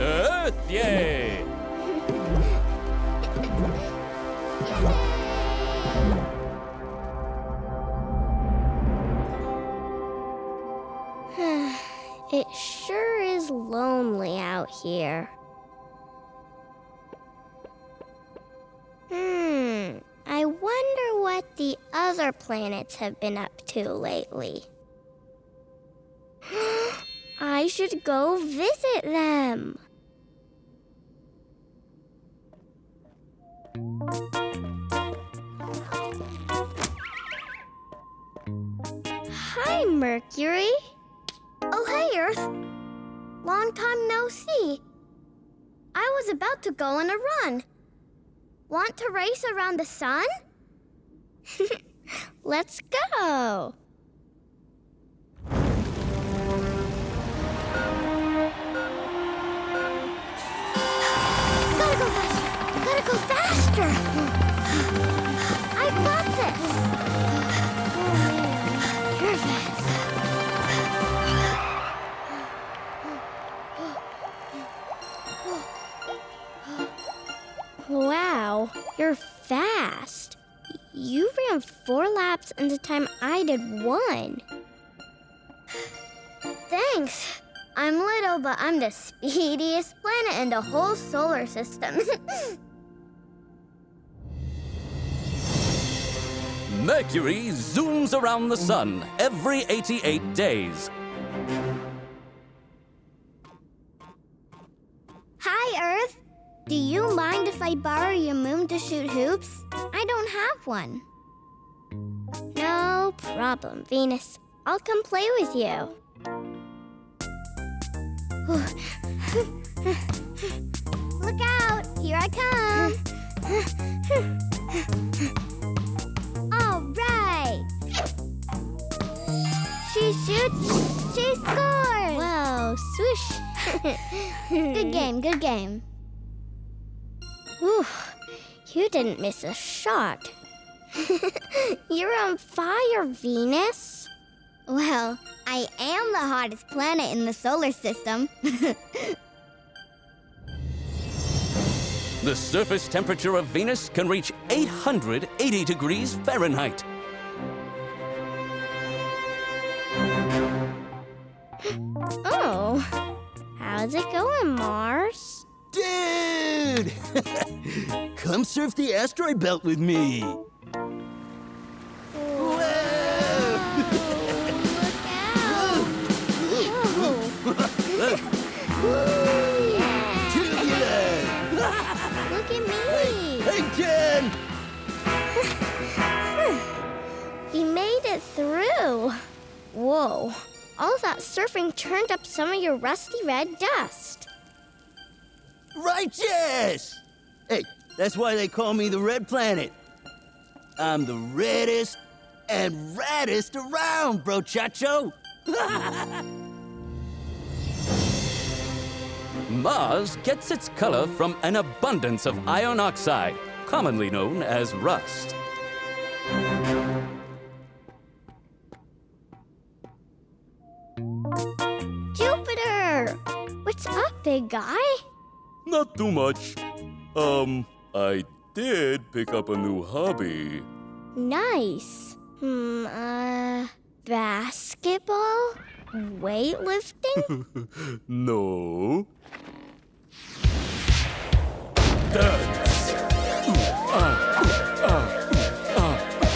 Earth, yay! It sure is lonely out here. I wonder what the other planets have been up to lately. I should go visit them. Hi, Mercury. Oh, hey, Earth. Long time no see. I was about to go on a run. Want to race around the sun? Let's go. Gotta go faster. I got this. Oh, man. You're fast. Wow, you're fast. You ran 4 laps in the time I did 1. Thanks. I'm little, but I'm the speediest planet in the whole solar system. Mercury zooms around the sun every 88 days. Hi, Earth. Do you mind if I borrow your moon to shoot hoops? I don't have one. No problem, Venus. I'll come play with you. Look out! Here I come! All right! She shoots! She scores! Whoa, swoosh! Good game, good game. Whew, you didn't miss a shot. You're on fire, Venus. Well, I am the hottest planet in the solar system. The surface temperature of Venus can reach 880 degrees Fahrenheit. Oh, how's it going, Mars? Dude! Come surf the asteroid belt with me. Look at me! Hey, Jen! We made it through. Whoa, all that surfing turned up some of your rusty red dust. Righteous! Hey, that's why they call me the Red Planet. I'm the reddest and raddest around, brochacho. Mars gets its color from an abundance of iron oxide, commonly known as rust. Jupiter! What's up, big guy? Not too much. I did pick up a new hobby. Nice. Basketball? Weightlifting? No. Dance.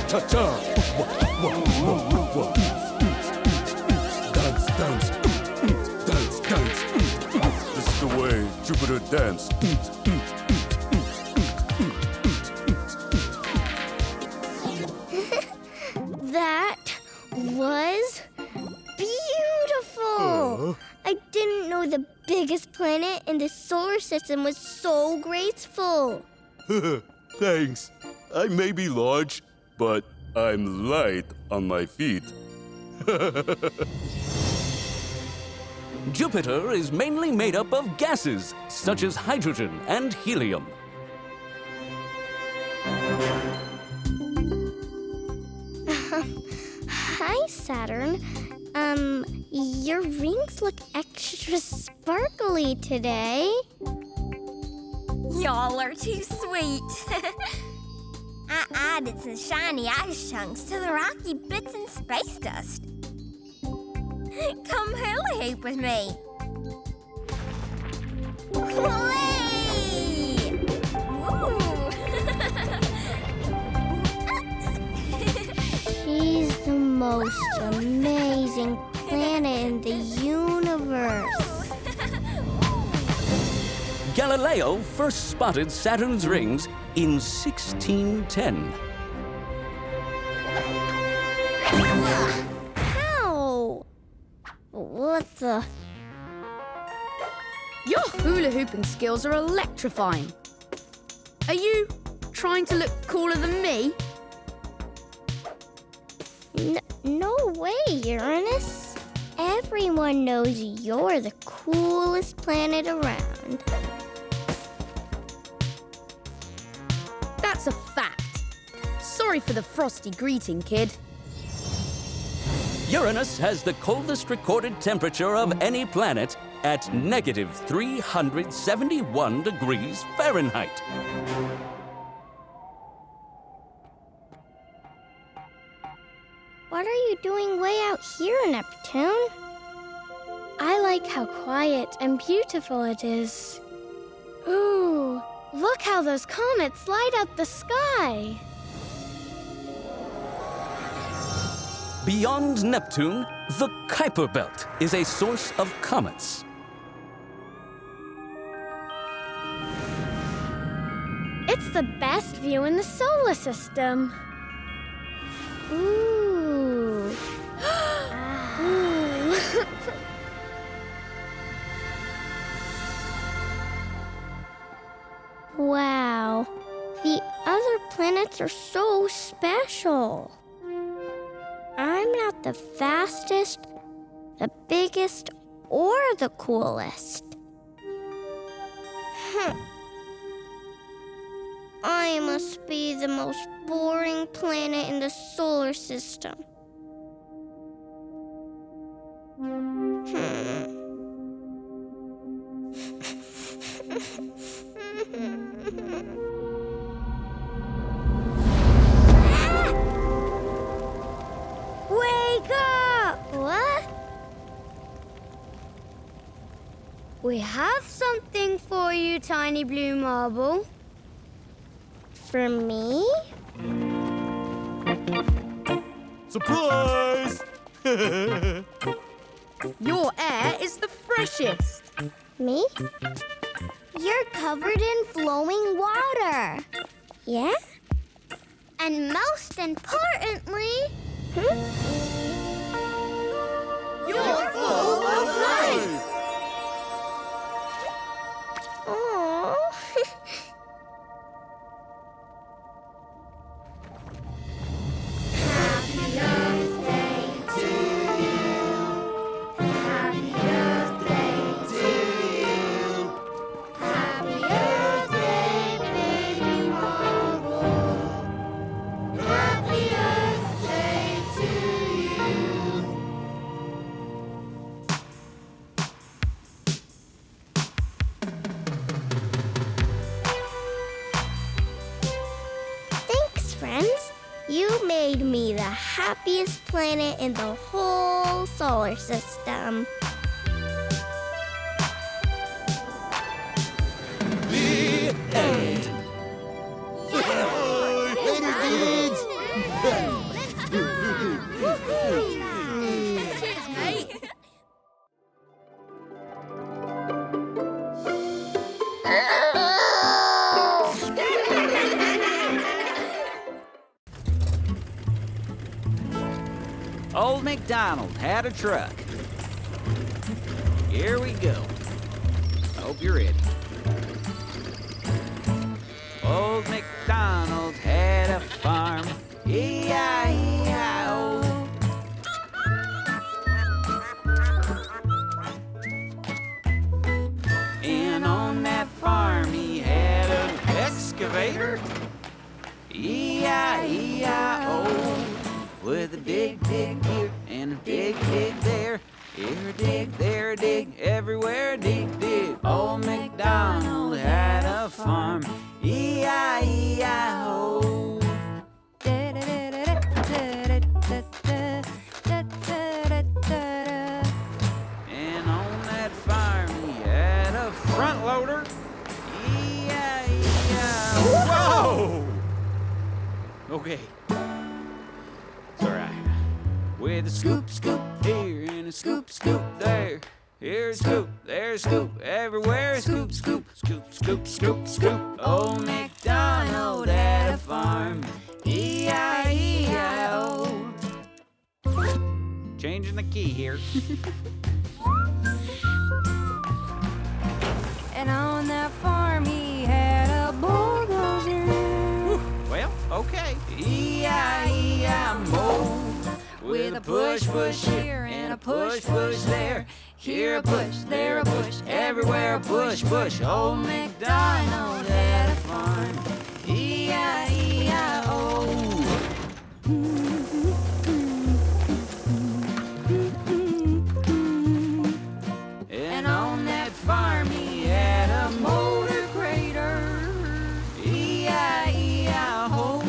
Cha-cha. Dance, dance. Dance, dance. This is the way Jupiter dance. That was beautiful! I didn't know the biggest planet in the solar system was so graceful. Thanks. I may be large, but I'm light on my feet. Jupiter is mainly made up of gases, such as hydrogen and helium. Hi, Saturn. Your rings look extra sparkly today. Y'all are too sweet. I added some shiny ice chunks to the rocky bits and space dust. Come hula hoop with me. Whee! Woo! She's the most amazing planet in the universe. Galileo first spotted Saturn's rings in 1610. Ow! What the? Your hula hooping skills are electrifying. Are you trying to look cooler than me? No way, Uranus. Everyone knows you're the coolest planet around. That's a fact. Sorry for the frosty greeting, kid. Uranus has the coldest recorded temperature of any planet at negative 371 degrees Fahrenheit. What are you doing way out here, Neptune? I like how quiet and beautiful it is. Ooh, look how those comets light up the sky. Beyond Neptune, the Kuiper Belt is a source of comets. It's the best view in the solar system. Ooh. Ooh. Wow. The other planets are so special. I'm not the fastest, the biggest, or the coolest. I must be the most boring planet in the solar system. Wake up! What? We have something for you, Tiny Blue Marble. For me? Surprise! Your air is the freshest. Me? You're covered in flowing water. Yeah? And most importantly... You're full of life! Aww. You made me the happiest planet in the whole solar system. The end. Cheers, mate. Old MacDonald had a truck. Here we go. Hope you're ready. Old MacDonald had a farm. E-I-E-I-O. And on that farm he had an excavator. E-I-E-I-O. With a dig here and and dig, dig there. Here dig, there dig, everywhere dig, dig. Old MacDonald had a farm, E-I-E-I-O. And on that farm he had a front loader, E-I-E-I-O. Whoa! Okay. It's all right. With a scoop, scoop here and a scoop, scoop there. Here's a scoop, there's a scoop, everywhere scoop, scoop, scoop, scoop, scoop, scoop. Old MacDonald had a farm, E-I-E-I-O. Changing the key here. And on that farm he had a bulldozer. Well, okay. E-I-E-I-O. With a push, push here and a push, push there. Here a push, there a push, everywhere a push, push. Old MacDonald had a farm, E-I-E-I-O. And on that farm he had a motor grader, E-I-E-I-O.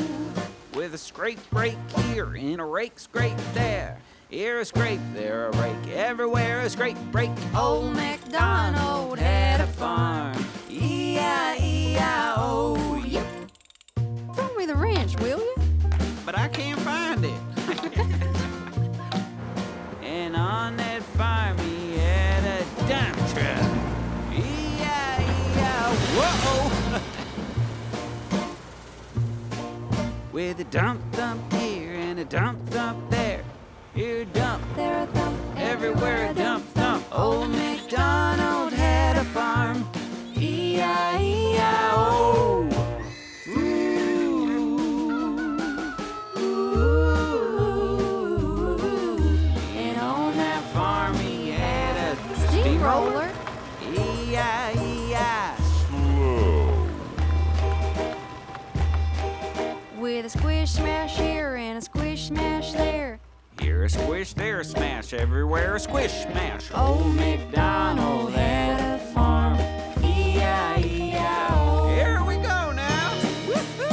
With a scrape rake here and a rake scrape there. Here a scrape, there a rake, everywhere a scrape break. Old MacDonald had a farm, E-I-E-I-O. Yep. Throw me the wrench, will you? But I can't find it. And on that farm he had a dump truck, E-I-E-I-O. Whoa! With a dump thump here and a dump thump there. Here a dump, there a thump, everywhere a dump thump. Old MacDonald had a farm, E-I-E-I-O. And on that farm he had a steamroller, E-I-E-I. With a squish smash here and a squish smash there. Here a squish, there a smash, everywhere a squish smash. Old MacDonald had a farm, E-I-E-I-O. Here we go now. Woo-hoo!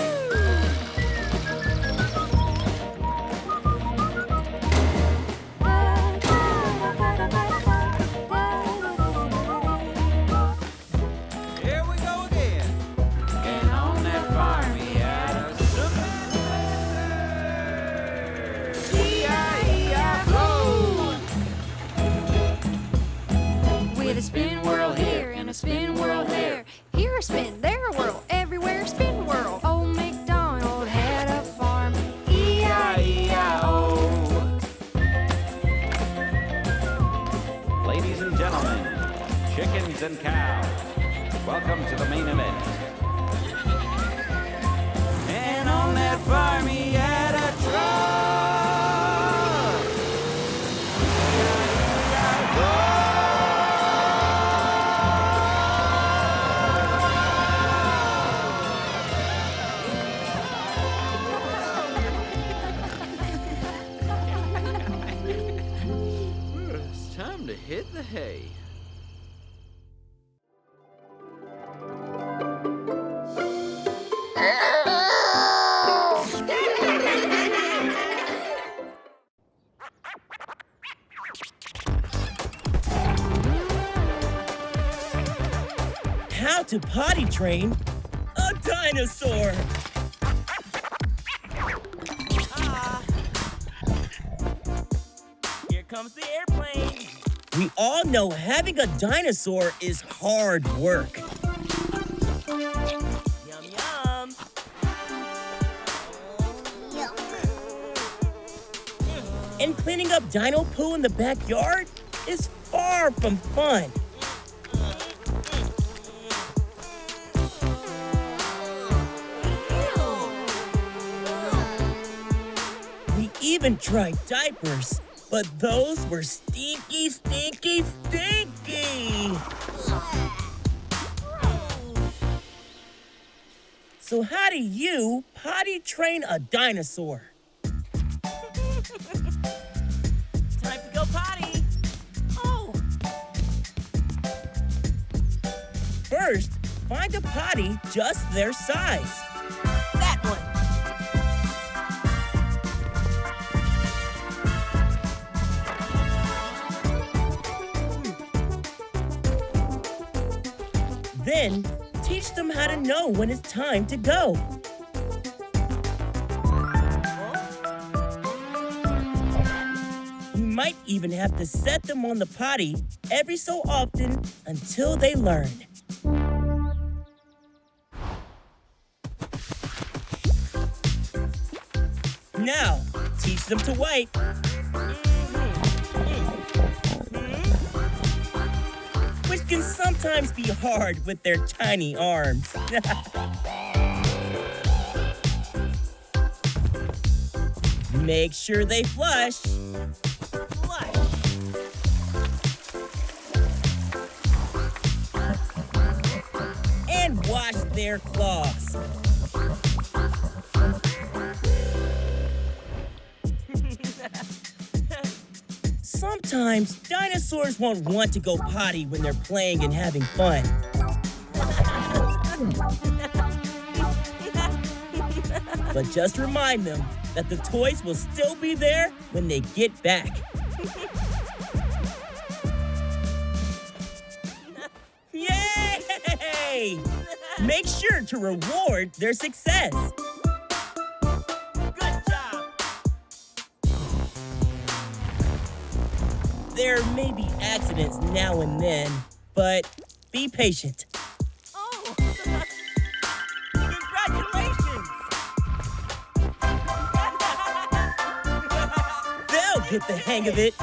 Here we go again. And on that farm he had a With a spin whirl here and a spin whirl there. Here a spin, there a whirl, everywhere a spin whirl. Old MacDonald had a farm, E-I-E-I-O. Ladies and gentlemen, chickens and cows, welcome to the main event. And on that farm he had a truck. It's time to hit the hay. How to potty train a dinosaur. Here comes the airplane. We all know having a dinosaur is hard work. Yum, yum. And cleaning up dino poo in the backyard is far from fun. We even tried diapers, but those were stinky, stinky, stinky. So how do you potty train a dinosaur? First, find a potty just their size. That one. Then, teach them how to know when it's time to go. You might even have to set them on the potty every so often until they learn. Now, teach them to wipe. Which can sometimes be hard with their tiny arms. Make sure they flush. And wash their claws. Sometimes dinosaurs won't want to go potty when they're playing and having fun. But just remind them that the toys will still be there when they get back. Yay! Make sure to reward their success. Good job. There may be accidents now and then, but be patient. Oh, congratulations. They'll get the hang of it.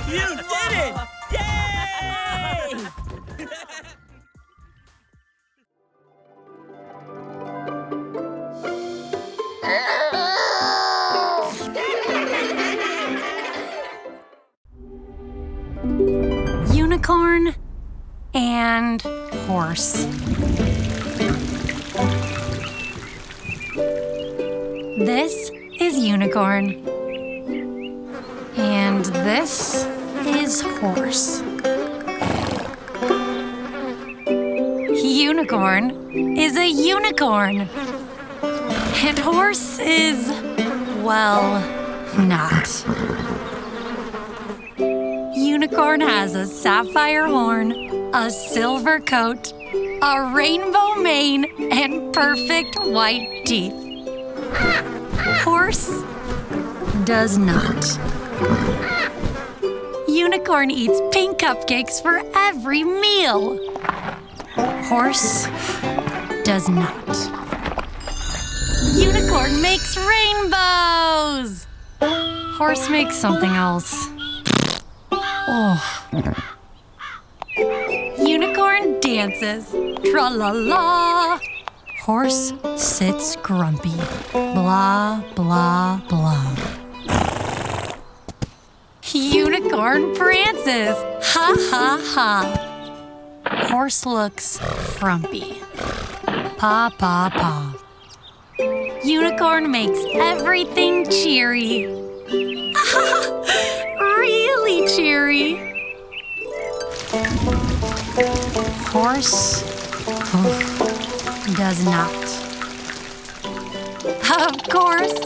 You did it! Yay! Unicorn and horse. This is Unicorn. And this is horse. Unicorn is a unicorn. And horse is, well, not. Unicorn has a sapphire horn, a silver coat, a rainbow mane, and perfect white teeth. Horse does not. Unicorn eats pink cupcakes for every meal. Horse does not. Unicorn makes rainbows. Horse makes something else. Oh. Unicorn dances. Tra-la-la. Horse sits grumpy. Blah, blah, blah. Unicorn prances. Ha, ha, ha. Horse looks frumpy. Pa, pa, pa. Unicorn makes everything cheery. Really cheery. Horse does not. Of course,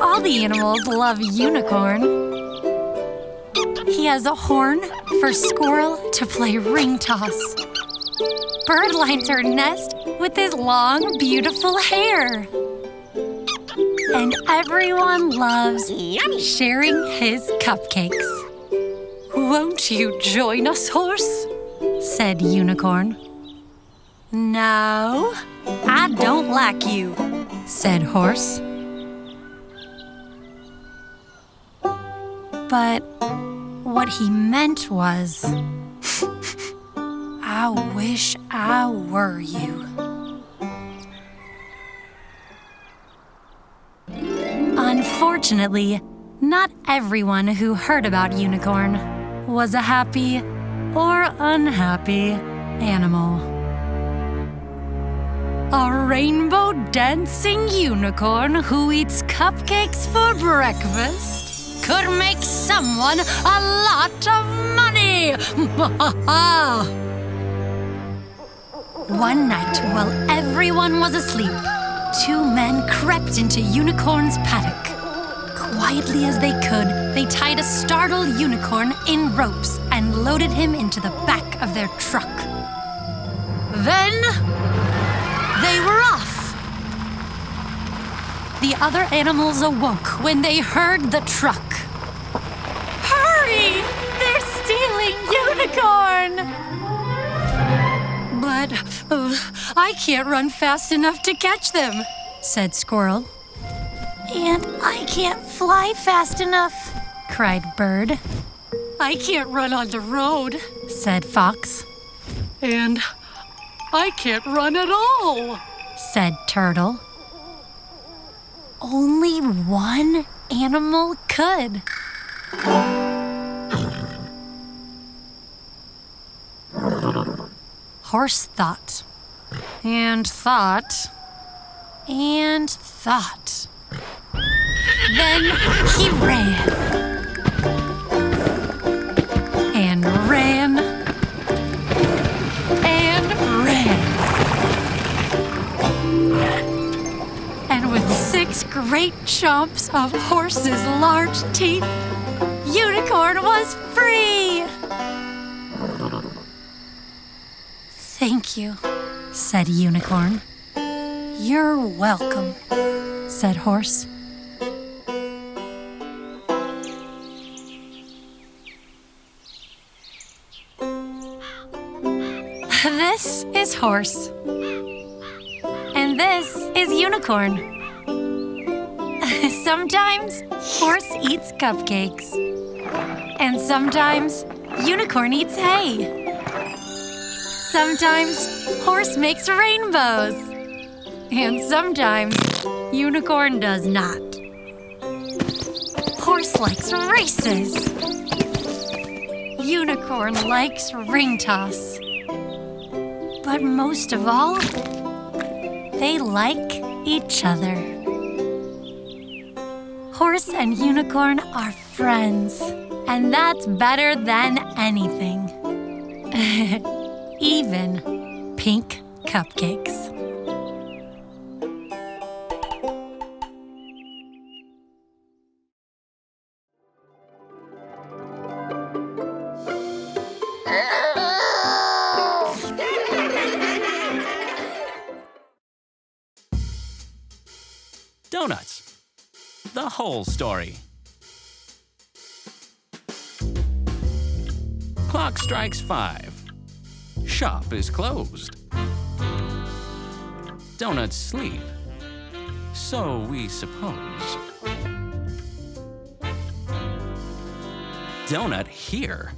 all the animals love Unicorn. He has a horn for squirrel to play ring toss. Bird lines her nest with his long, beautiful hair. And everyone loves sharing his cupcakes. Won't you join us, Horse? Said Unicorn. No, I don't like you, said Horse. But what he meant was, I wish I were you. Unfortunately, not everyone who heard about Unicorn was a happy or unhappy animal. A rainbow dancing unicorn who eats cupcakes for breakfast? could make someone a lot of money. One night, while everyone was asleep, two men crept into Unicorn's paddock. Quietly as they could, they tied a startled unicorn in ropes and loaded him into the back of their truck. Then they were off. The other animals awoke when they heard the truck. Hurry! They're stealing Unicorn! But I can't run fast enough to catch them, said Squirrel. And I can't fly fast enough, cried Bird. I can't run on the road, said Fox. And I can't run at all, said Turtle. Only one animal could. Horse thought, and thought, and thought. Then he ran, and ran, and ran. And with 6 great chomps of Horse's large teeth, Unicorn was free! Thank you, said Unicorn. You're welcome, said Horse. This is Horse. And this is Unicorn. Sometimes Horse eats cupcakes. And sometimes Unicorn eats hay. Sometimes Horse makes rainbows. And sometimes Unicorn does not. Horse likes races. Unicorn likes ring toss. But most of all, they like each other. Horse and Unicorn are friends, and that's better than anything. Even pink cupcakes. Donuts. The whole story. Clock strikes 5. Shop is closed. Donuts sleep. So we suppose. Donut here.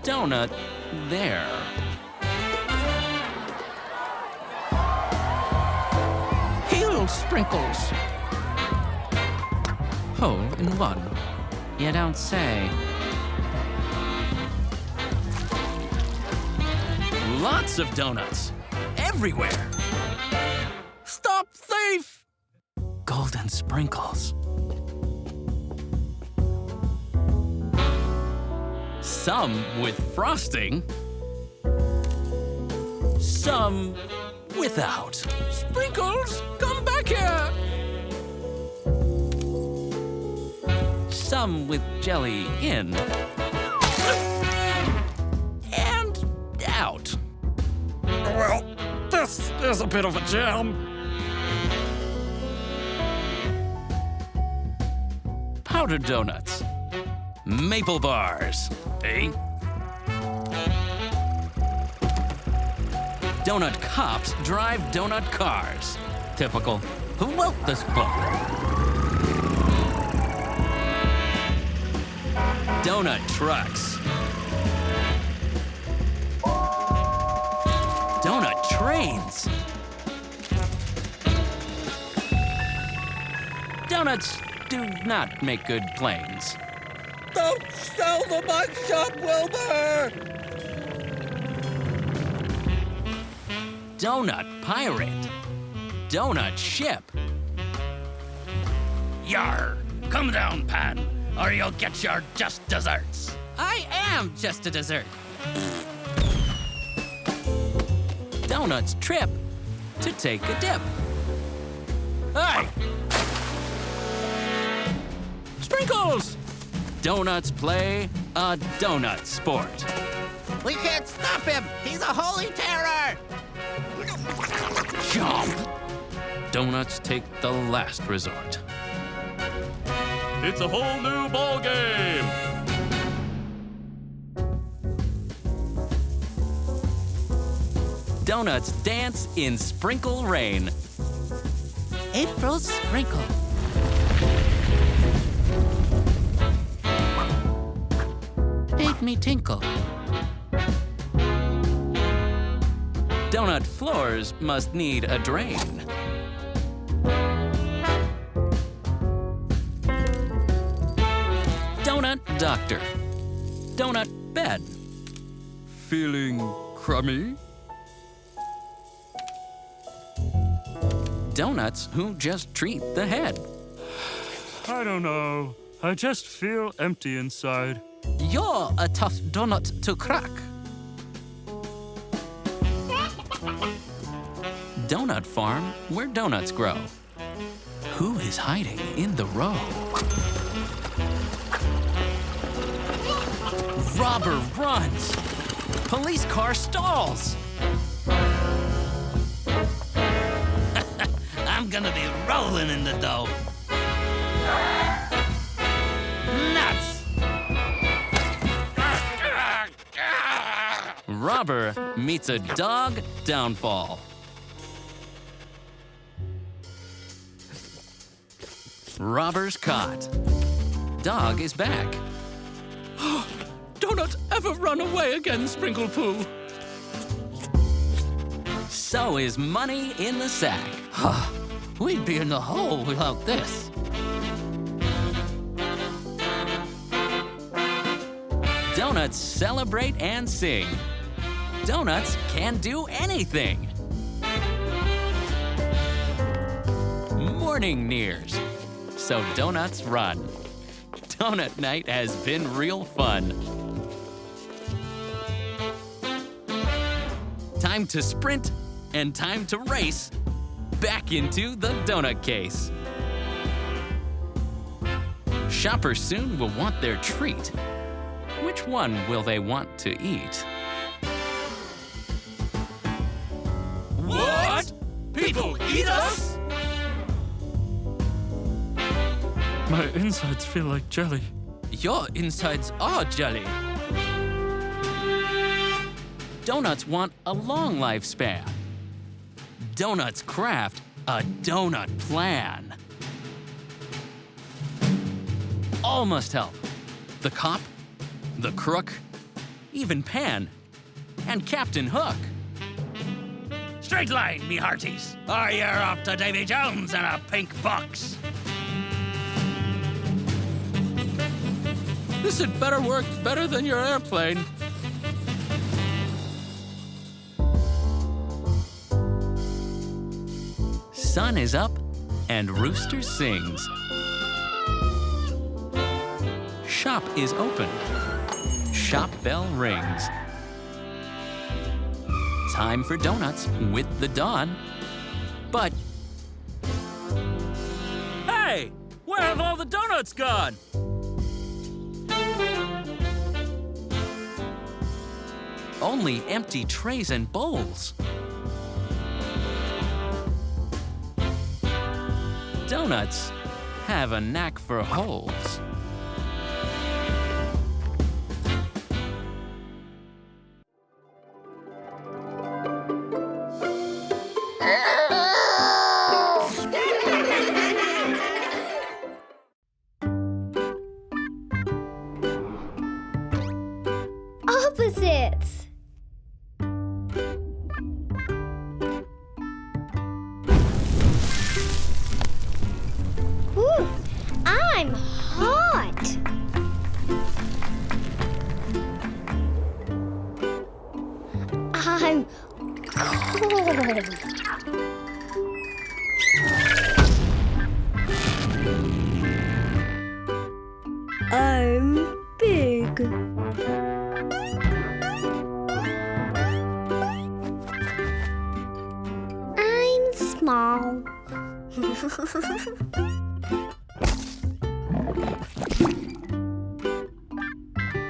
Donut there. Heel sprinkles. Hole in one. You don't say. Lots of donuts. Everywhere. Stop thief! Golden sprinkles. Some with frosting. Some without. Sprinkles, come back here! Some with jelly in. And out. Well, this is a bit of a jam. Powdered donuts. Maple bars, eh? Donut cops drive donut cars. Typical. Who wrote this book? Donut trucks. Donut trains. Donuts do not make good planes. Don't sell the mug shop, Wilbur! Donut pirate. Donut ship. Yar! Come down, Pan, or you'll get your just desserts. I am just a dessert. Donut's trip to take a dip. Hey! Sprinkles! Donuts play a donut sport. We can't stop him! He's a holy terror! Jump! Donuts take the last resort. It's a whole new ball game. Donuts dance in sprinkle rain. April sprinkle. Make me tinkle. Donut floors must need a drain. Donut doctor. Donut bed. Feeling crummy? Donuts who just treat the head. I don't know. I just feel empty inside. You're a tough donut to crack. Donut farm where donuts grow. Who is hiding in the row? Robber runs. Police car stalls. I'm gonna be rolling in the dough. Nuts! Robber meets a dog downfall. Robber's caught. Dog is back. Don't ever run away again, Sprinkle Poo. So is money in the sack. We'd be in the hole without this. Donuts celebrate and sing. Donuts can do anything. Morning nears, so donuts run. Donut night has been real fun. Time to sprint and time to race back into the donut case. Shoppers soon will want their treat. Which one will they want to eat? What? People eat us? My insides feel like jelly. Your insides are jelly. Donuts want a long lifespan. Donuts craft a donut plan. All must help. The cop, the crook, even Pan, and Captain Hook. Straight line, me hearties, or you're off to Davy Jones in a pink box. This had better work better than your airplane. Sun is up and rooster sings. Shop is open. Shop bell rings. Time for donuts with the dawn. But hey, where have all the donuts gone? Only empty trays and bowls. Donuts have a knack for holes. Opposites. Ooh, I'm hot.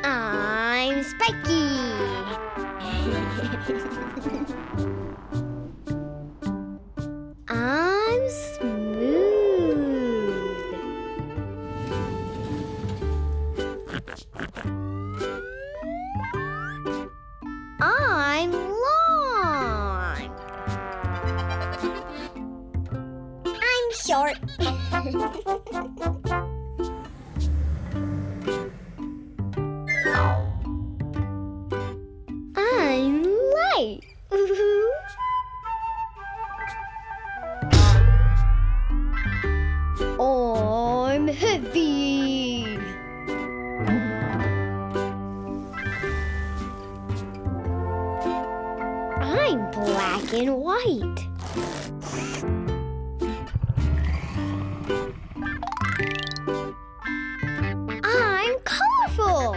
I'm Spiky. I'm smooth. I'm long. I'm short. I'm light. I'm heavy. I'm black and white. I'm colorful.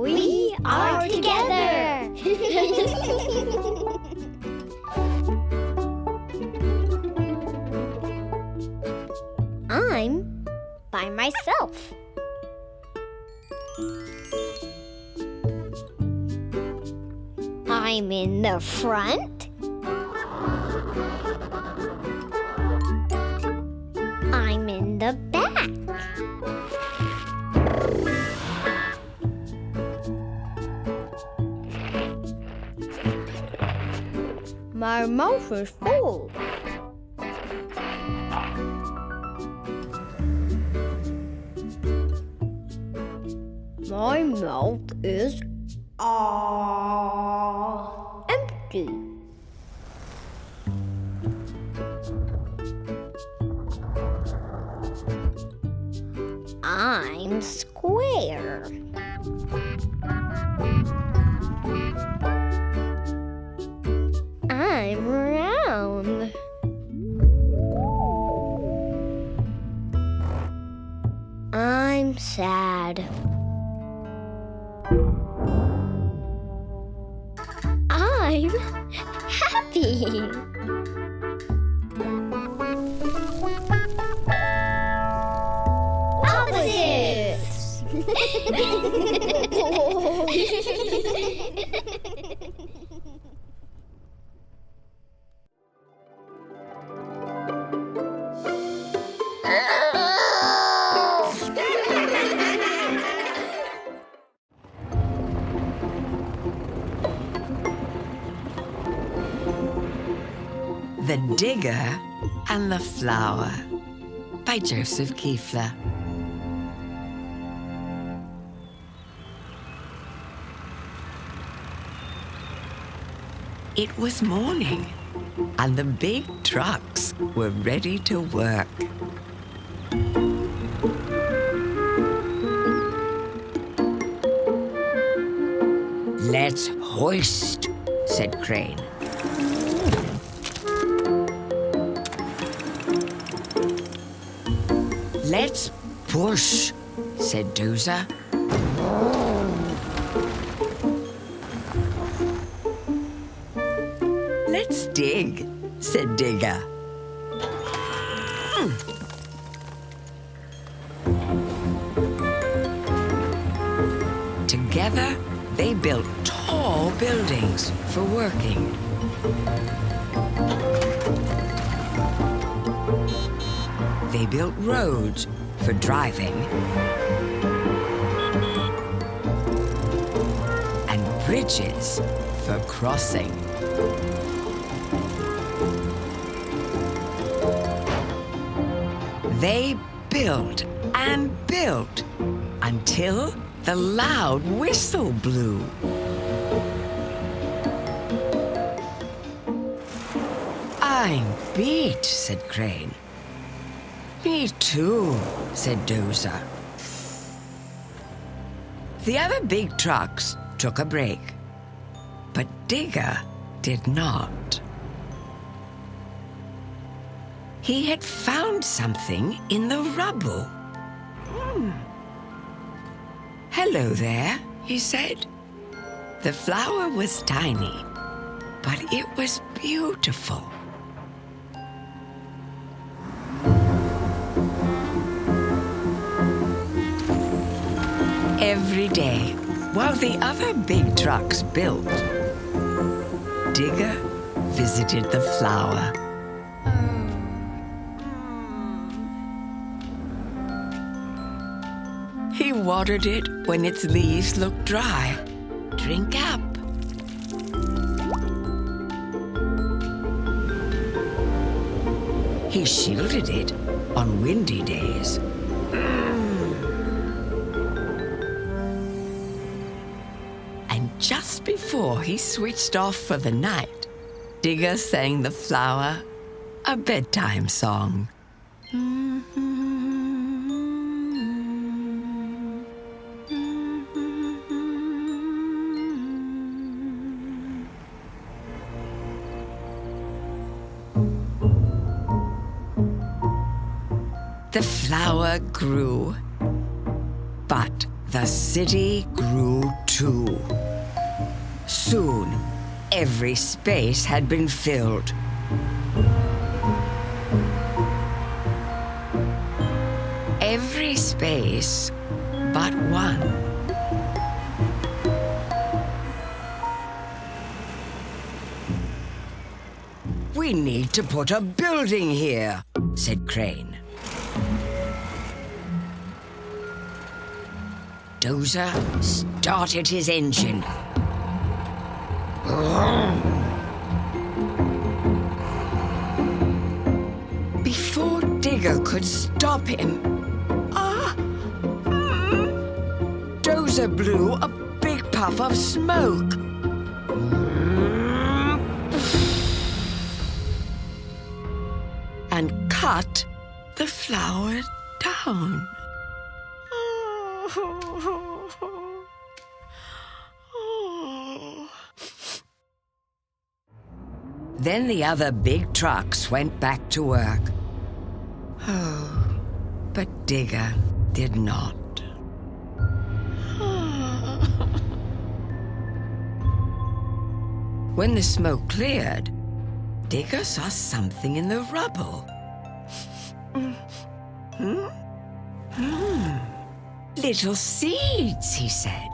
We are together. I'm by myself. I'm in the front. I'm in the back. My mouth is full. My mouth is empty. I'm square. I'm round. I'm sad. I'm happy. Opposites. The Digger and the Flower by Joseph Kiefler. It was morning, and the big trucks were ready to work. "Let's hoist," said Crane. "Let's push," said Dozer. "Let's dig," said Digger. Together, they built tall buildings for working. They built roads for driving and bridges for crossing. They built and built until the loud whistle blew. "I'm beat," said Crane. "Me too," said Dozer. The other big trucks took a break, but Digger did not. He had found something in the rubble. "Hello there," he said. The flower was tiny, but it was beautiful. Every day, while the other big trucks built, Digger visited the flower. He watered it when its leaves looked dry. Drink up. He shielded it on windy days. And just before he switched off for the night, Digger sang the flower a bedtime song. The flower grew, but the city grew too. Soon, every space had been filled. Every space but one. We need to put a building here, said Crane. Dozer started his engine. Before Digger could stop him, Dozer blew a big puff of smoke. And cut the flower down. Then the other big trucks went back to work. But Digger did not. When the smoke cleared, Digger saw something in the rubble. Little seeds, he said.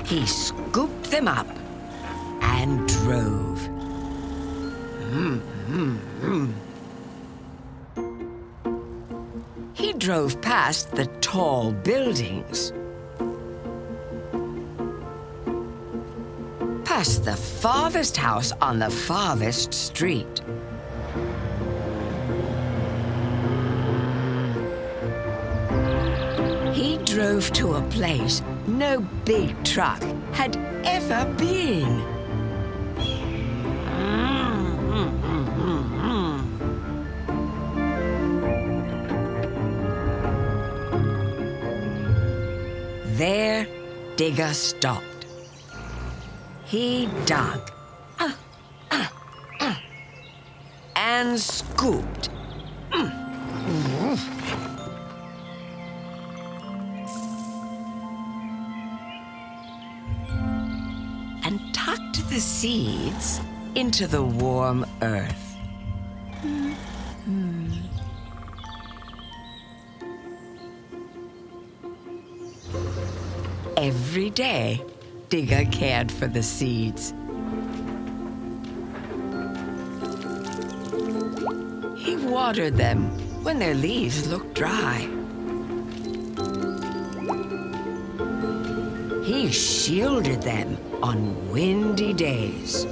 He scooped them up and drove. He drove past the tall buildings, past the farthest house on the farthest street. He drove to a place no big truck had ever been. There, Digger stopped. He dug and scooped. And tucked the seeds into the warm earth. Every day, Digger cared for the seeds. He watered them when their leaves looked dry. He shielded them on windy days.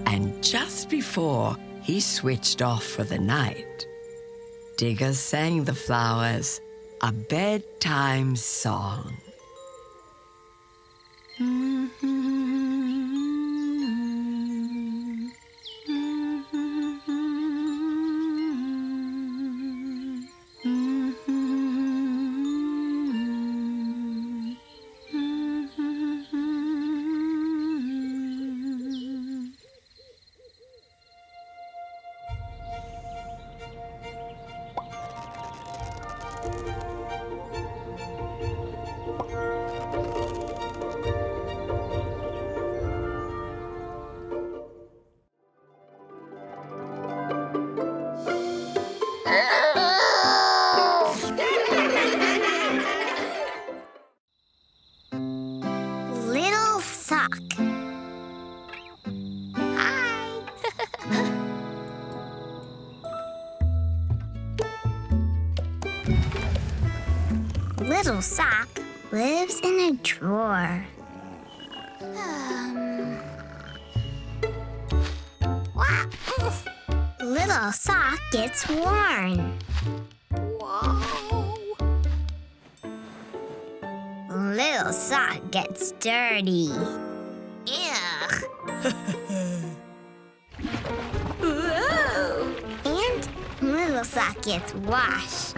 And just before he switched off for the night, Digger sang the flowers a bedtime song. Little sock. Hi. Little sock lives in a drawer. Little sock gets worn. Whoa. Little sock gets dirty. Ugh. And little sock gets washed.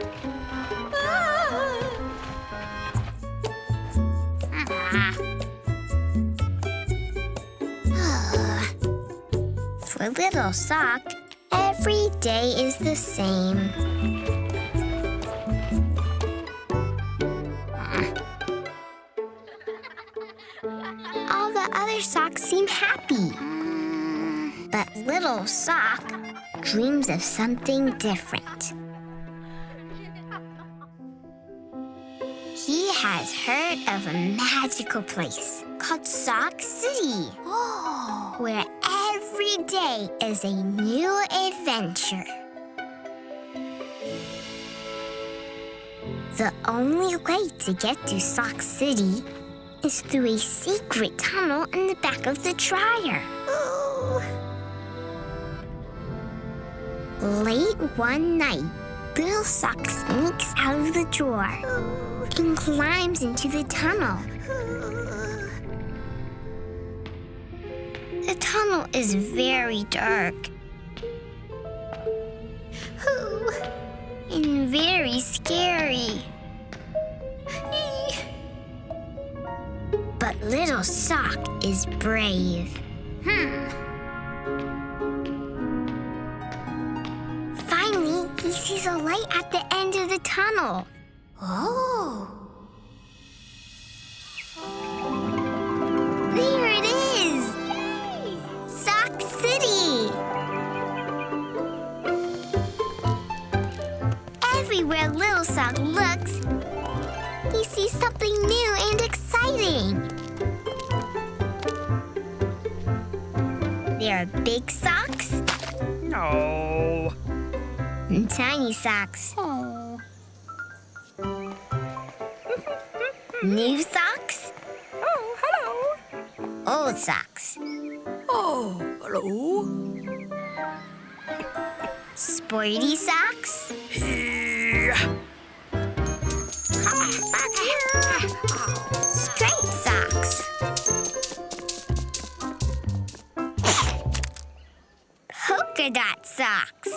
For little sock, every day is the same. All the other socks seem happy. But little sock dreams of something different. He has heard of a magical place called Sock City, where every day is a new adventure. The only way to get to Sock City is through a secret tunnel in the back of the dryer. Late one night, Little Sock sneaks out of the drawer and climbs into the tunnel. The tunnel is very dark and very scary. But Little Sock is brave. Finally, he sees a light at the end of the tunnel. There it is! Sock City! Everywhere Little Sock looks, he sees something new and exciting. There are big socks. No. And tiny socks. New socks. Oh, hello. Old socks. Oh, hello. Sporty socks. Striped socks. Polka dot socks.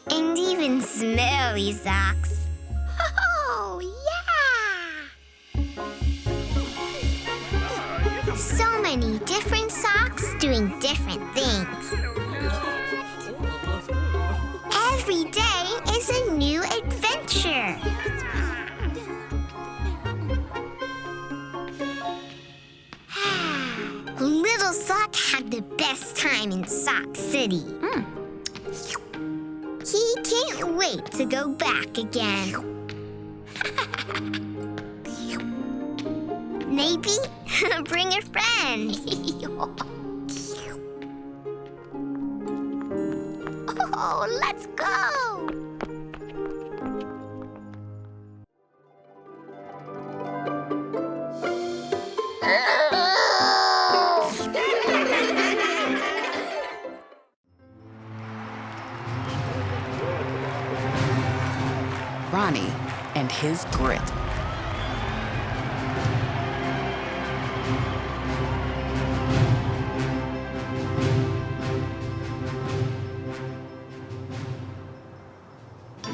And even smelly socks. Oh, yeah! So many different socks doing different things. Every day is a new adventure. Little Sock had the best time in Sock City. He can't wait to go back again. Maybe bring a friend. Oh, let's go! Ronnie and His Grit.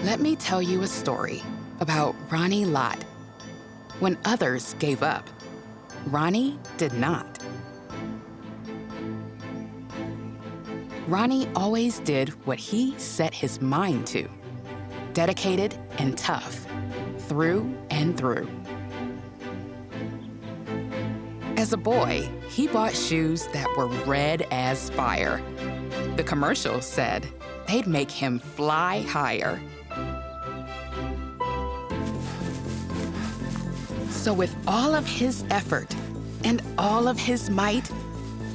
Let me tell you a story about Ronnie Lott. When others gave up, Ronnie did not. Ronnie always did what he set his mind to. Dedicated and tough, through and through. As a boy, he bought shoes that were red as fire. The commercial said they'd make him fly higher. So with all of his effort and all of his might,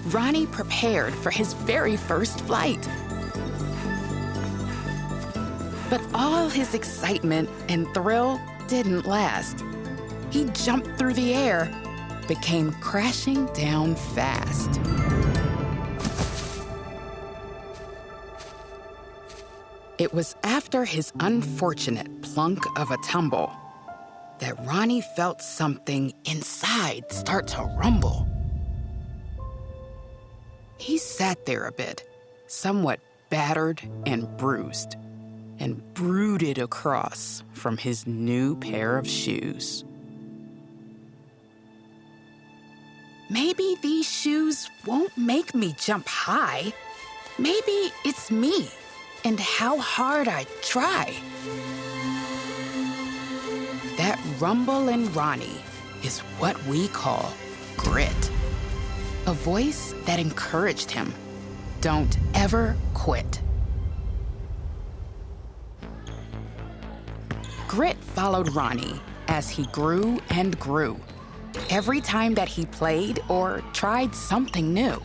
Ronnie prepared for his very first flight. But all his excitement and thrill didn't last. He jumped through the air, but came crashing down fast. It was after his unfortunate plunk of a tumble that Ronnie felt something inside start to rumble. He sat there a bit, somewhat battered and bruised, and brooded across from his new pair of shoes. Maybe these shoes won't make me jump high. Maybe it's me and how hard I try. That rumble in Ronnie is what we call grit. A voice that encouraged him. Don't ever quit. Grit followed Ronnie as he grew and grew. Every time that he played or tried something new.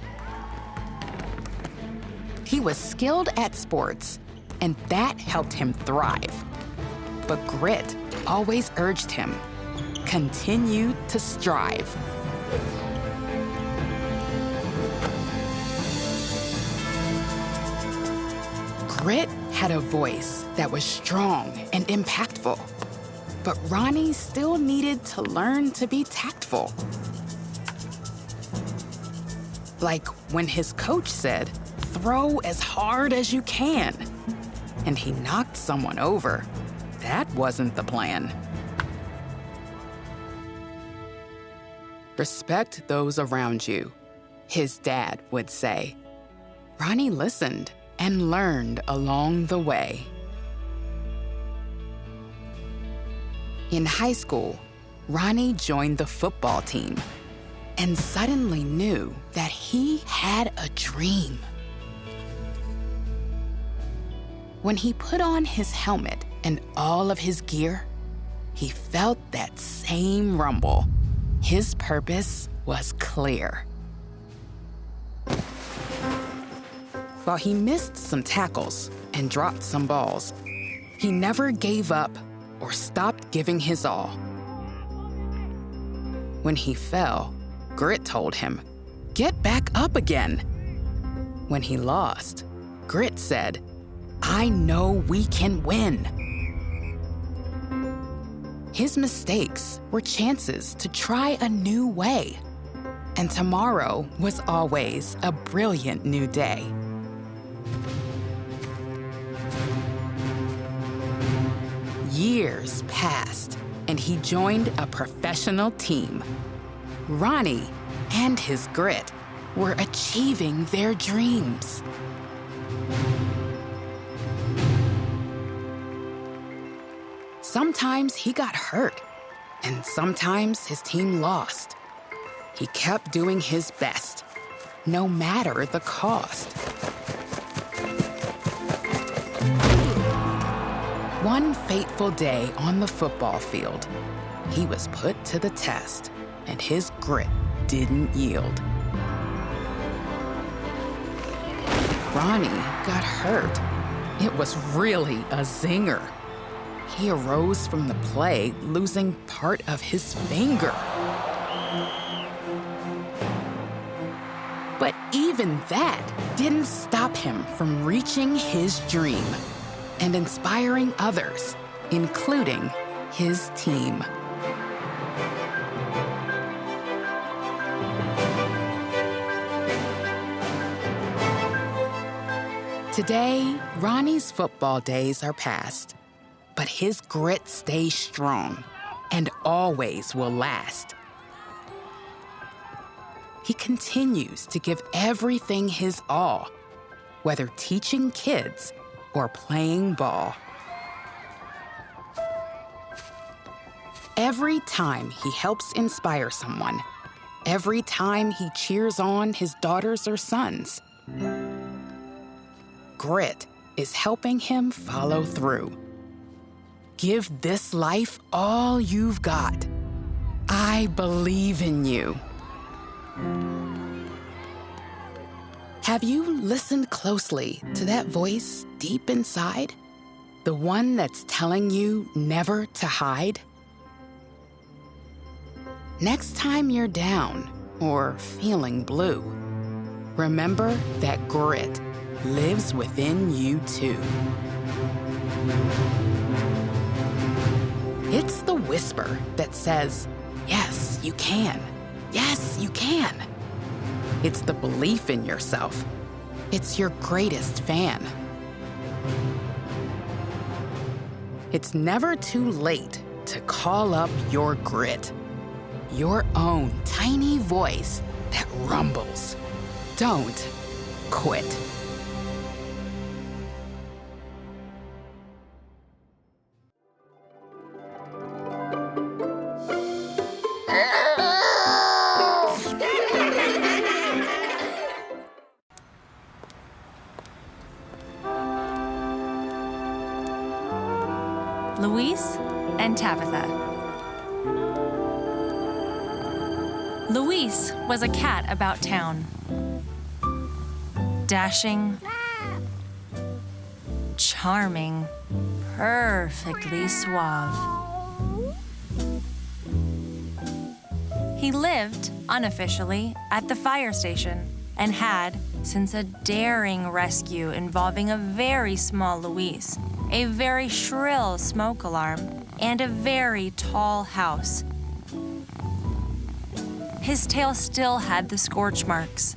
He was skilled at sports, and that helped him thrive. But grit always urged him, continue to strive. Grit had a voice that was strong and impactful, but Ronnie still needed to learn to be tactful. Like when his coach said, throw as hard as you can, and he knocked someone over. That wasn't the plan. Respect those around you, his dad would say. Ronnie listened and learned along the way. In high school, Ronnie joined the football team and suddenly knew that he had a dream. When he put on his helmet and all of his gear, he felt that same rumble. His purpose was clear. While he missed some tackles and dropped some balls, he never gave up or stopped giving his all. When he fell, Grit told him, get back up again. When he lost, Grit said, I know we can win. His mistakes were chances to try a new way, and tomorrow was always a brilliant new day. Years passed, and he joined a professional team. Ronnie and his grit were achieving their dreams. Sometimes he got hurt, and sometimes his team lost. He kept doing his best, no matter the cost. One fateful day on the football field, he was put to the test, and his grit didn't yield. Ronnie got hurt. It was really a zinger. He arose from the play, losing part of his finger. But even that didn't stop him from reaching his dream and inspiring others, including his team. Today, Ronnie's football days are past, but his grit stays strong and always will last. He continues to give everything his all, whether teaching kids or playing ball. Every time he helps inspire someone, every time he cheers on his daughters or sons, grit is helping him follow through. Give this life all you've got. I believe in you. Have you listened closely to that voice deep inside? The one that's telling you never to hide? Next time you're down or feeling blue, remember that grit lives within you too. It's the whisper that says, yes, you can. Yes, you can. It's the belief in yourself. It's your greatest fan. It's never too late to call up your grit. Your own tiny voice that rumbles. Don't quit. Louise and Tabitha. Louise was a cat about town. Dashing, charming, perfectly suave. He lived, unofficially, at the fire station and had, since a daring rescue involving a very small Louise, a very shrill smoke alarm, and a very tall house. His tail still had the scorch marks.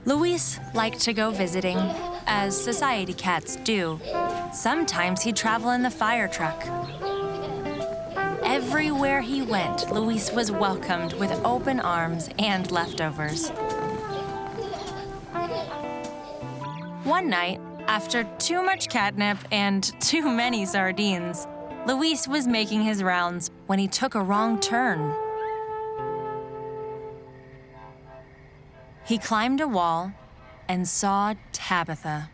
Louise liked to go visiting, as society cats do. Sometimes he'd travel in the fire truck. Everywhere he went, Louise was welcomed with open arms and leftovers. One night, after too much catnip and too many sardines, Louise was making his rounds when he took a wrong turn. He climbed a wall and saw Tabitha.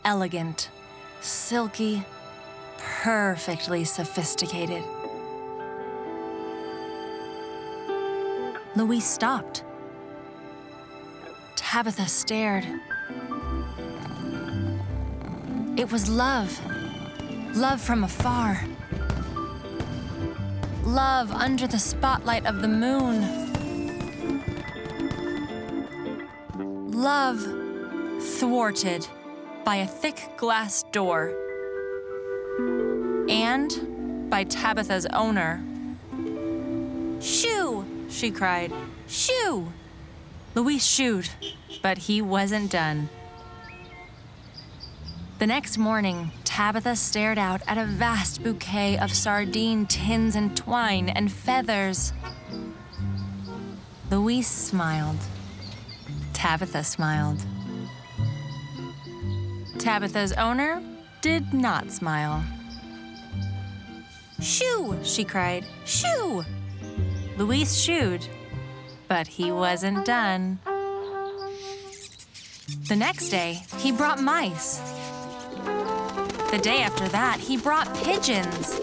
Elegant, silky, perfectly sophisticated. Louise stopped. Tabitha stared. It was love. Love from afar. Love under the spotlight of the moon. Love thwarted by a thick glass door. And by Tabitha's owner. "Shoo!" she cried. "Shoo!" Louise shooed, but he wasn't done. The next morning, Tabitha stared out at a vast bouquet of sardine tins and twine and feathers. Louise smiled. Tabitha smiled. Tabitha's owner did not smile. "Shoo!" she cried. "Shoo!" Louise shooed, but he wasn't done. The next day, he brought mice. The day after that, he brought pigeons.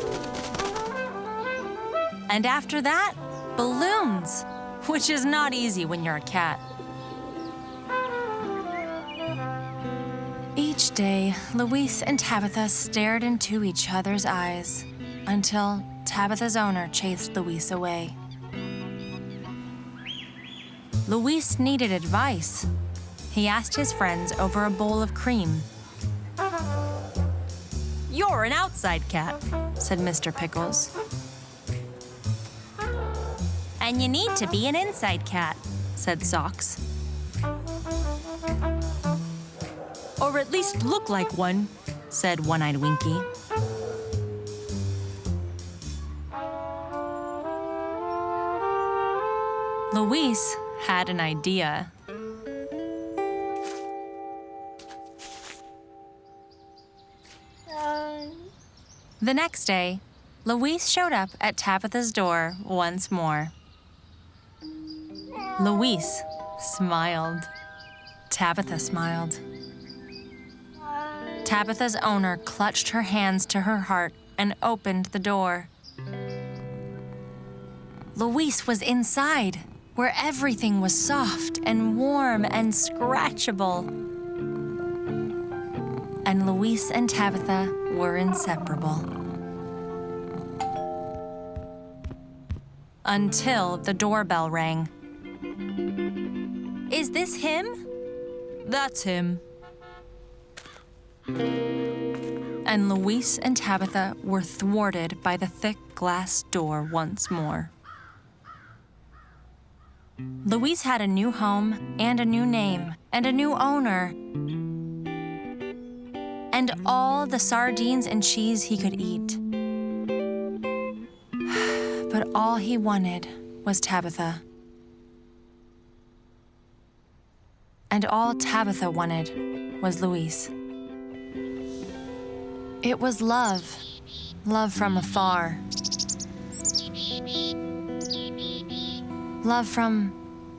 And after that, balloons, which is not easy when you're a cat. Each day, Louise and Tabitha stared into each other's eyes until Tabitha's owner chased Louise away. Louise needed advice. He asked his friends over a bowl of cream. "You're an outside cat," said Mr. Pickles. "And you need to be an inside cat," said Socks. "Or at least look like one," said One-Eyed Winky. Luis had an idea. The next day, Luis showed up at Tabitha's door once more. Luis smiled. Tabitha smiled. Tabitha's owner clutched her hands to her heart and opened the door. Luis was inside, where everything was soft and warm and scratchable. And Luis and Tabitha were inseparable. Until the doorbell rang. Is this him? That's him. And Luis and Tabitha were thwarted by the thick glass door once more. Luis had a new home and a new name and a new owner. And all the sardines and cheese he could eat. But all he wanted was Tabitha. And all Tabitha wanted was Luis. It was love. Love from afar. Love from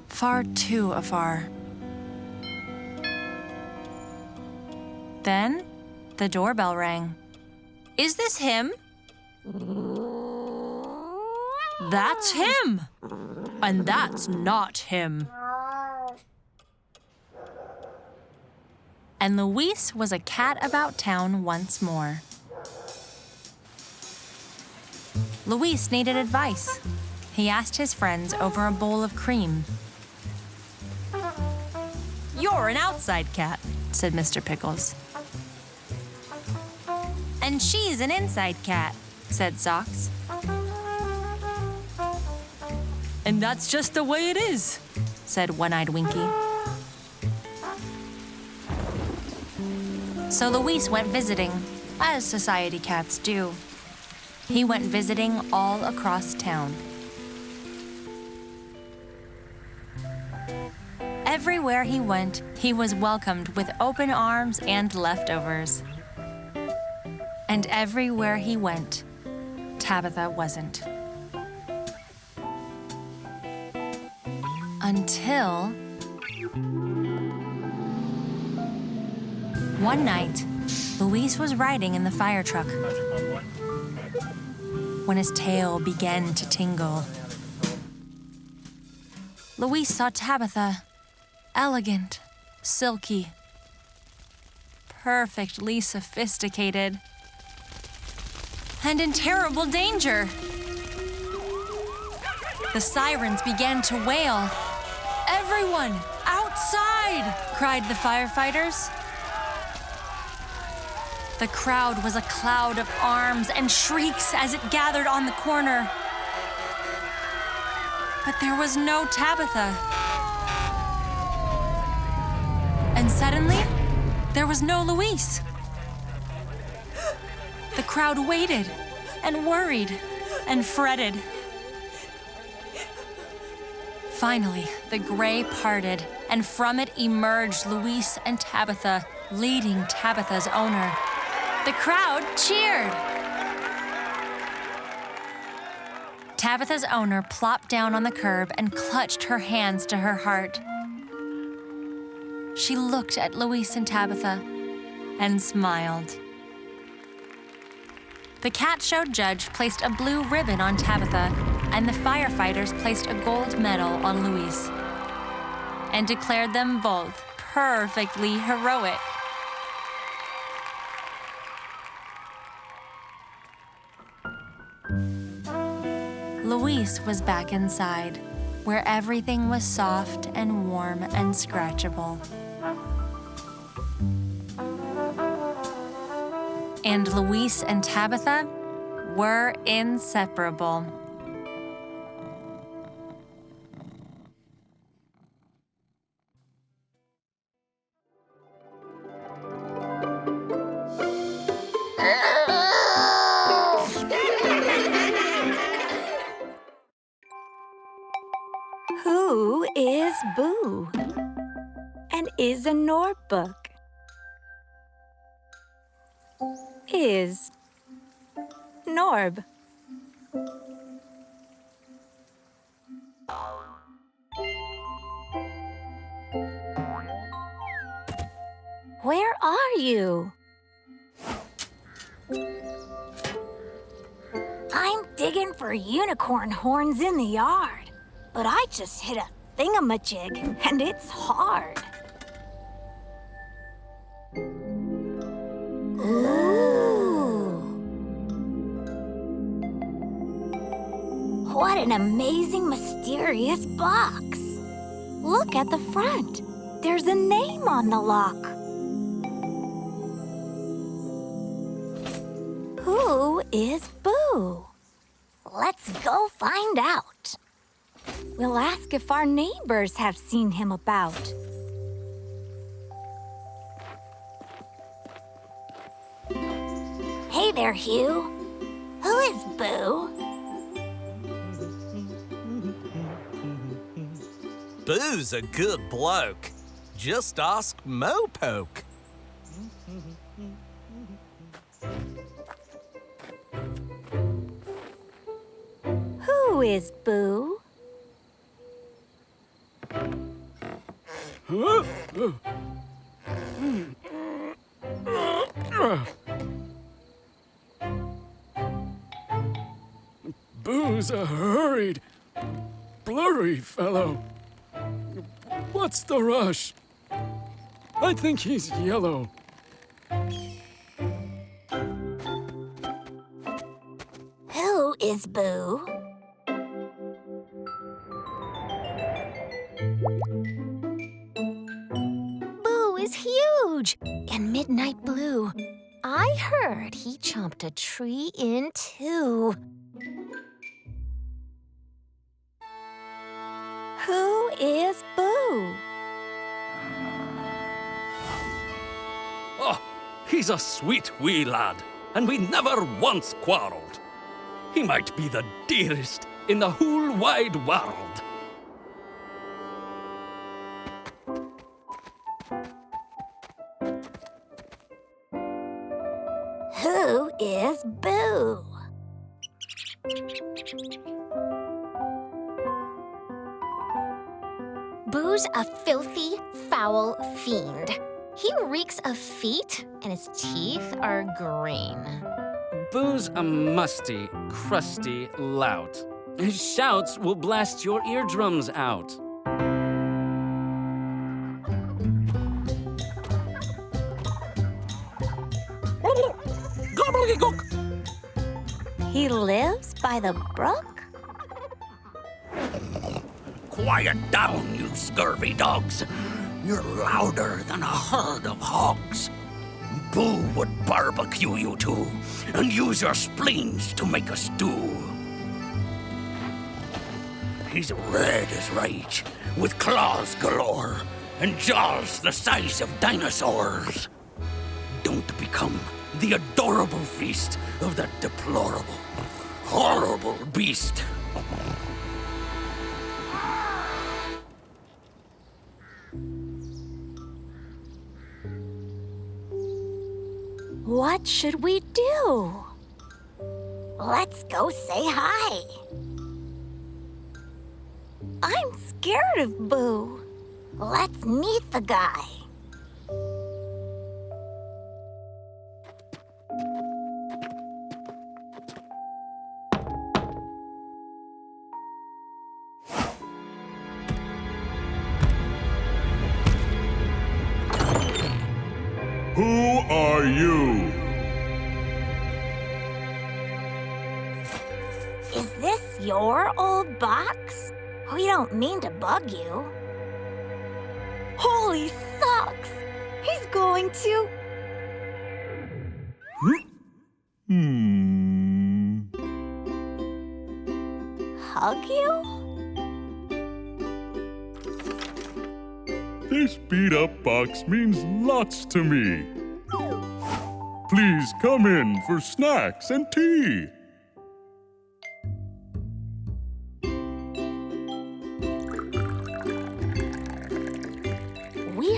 far too afar. Then the doorbell rang. Is this him? That's him! And that's not him. And Luis was a cat about town once more. Luis needed advice. He asked his friends over a bowl of cream. You're an outside cat, said Mr. Pickles. And she's an inside cat, said Socks. And that's just the way it is, said One-Eyed Winky. So Luis went visiting, as society cats do. He went visiting all across town. Everywhere he went, he was welcomed with open arms and leftovers. And everywhere he went, Tabitha wasn't. Until one night, Luis was riding in the fire truck when his tail began to tingle. Luis saw Tabitha, elegant, silky, perfectly sophisticated, and in terrible danger. The sirens began to wail. Everyone, outside! Cried the firefighters. The crowd was a cloud of arms and shrieks as it gathered on the corner. But there was no Tabitha. And suddenly, there was no Luis. The crowd waited and worried and fretted. Finally, the gray parted, and from it emerged Luis and Tabitha, leading Tabitha's owner. The crowd cheered. Tabitha's owner plopped down on the curb and clutched her hands to her heart. She looked at Luis and Tabitha and smiled. The cat show judge placed a blue ribbon on Tabitha, and the firefighters placed a gold medal on Luis and declared them both perfectly heroic. Luis was back inside, where everything was soft and warm and scratchable. And Luis and Tabitha were inseparable. Who is Boo? And is a Norbook? Is Norb. Where are you? I'm digging for unicorn horns in the yard, but I just hit a thingamajig and it's hard. Ooh. What an amazing, mysterious box. Look at the front. There's a name on the lock. Who is Boo? Let's go find out. We'll ask if our neighbors have seen him about. Hey there, Hugh. Who is Boo? Boo's a good bloke. Just ask Mopoke. Who is Boo? Boo's a hurried, blurry fellow. What's the rush? I think he's yellow. Who is Boo? Boo is huge and midnight blue. I heard he chomped a tree in two. Who is Boo? Oh, he's a sweet wee lad, and we never once quarreled. He might be the dearest in the whole wide world. Who is Boo? Boo's a filthy, foul fiend. He reeks of feet, and his teeth are green. Boo's a musty, crusty lout. His shouts will blast your eardrums out. Gobbledygook! He lives by the brook? Quiet down, you scurvy dogs. You're louder than a herd of hogs. Boo would barbecue you two and use your spleens to make a stew. He's red as rage, with claws galore and jaws the size of dinosaurs. Don't become the adorable feast of that deplorable, horrible beast. What should we do? Let's go say hi. I'm scared of Boo. Let's meet the guy. Who are you? Is this your old box? We don't mean to bug you. Holy socks! He's going to... hug you? This beat-up box means lots to me. Please come in for snacks and tea.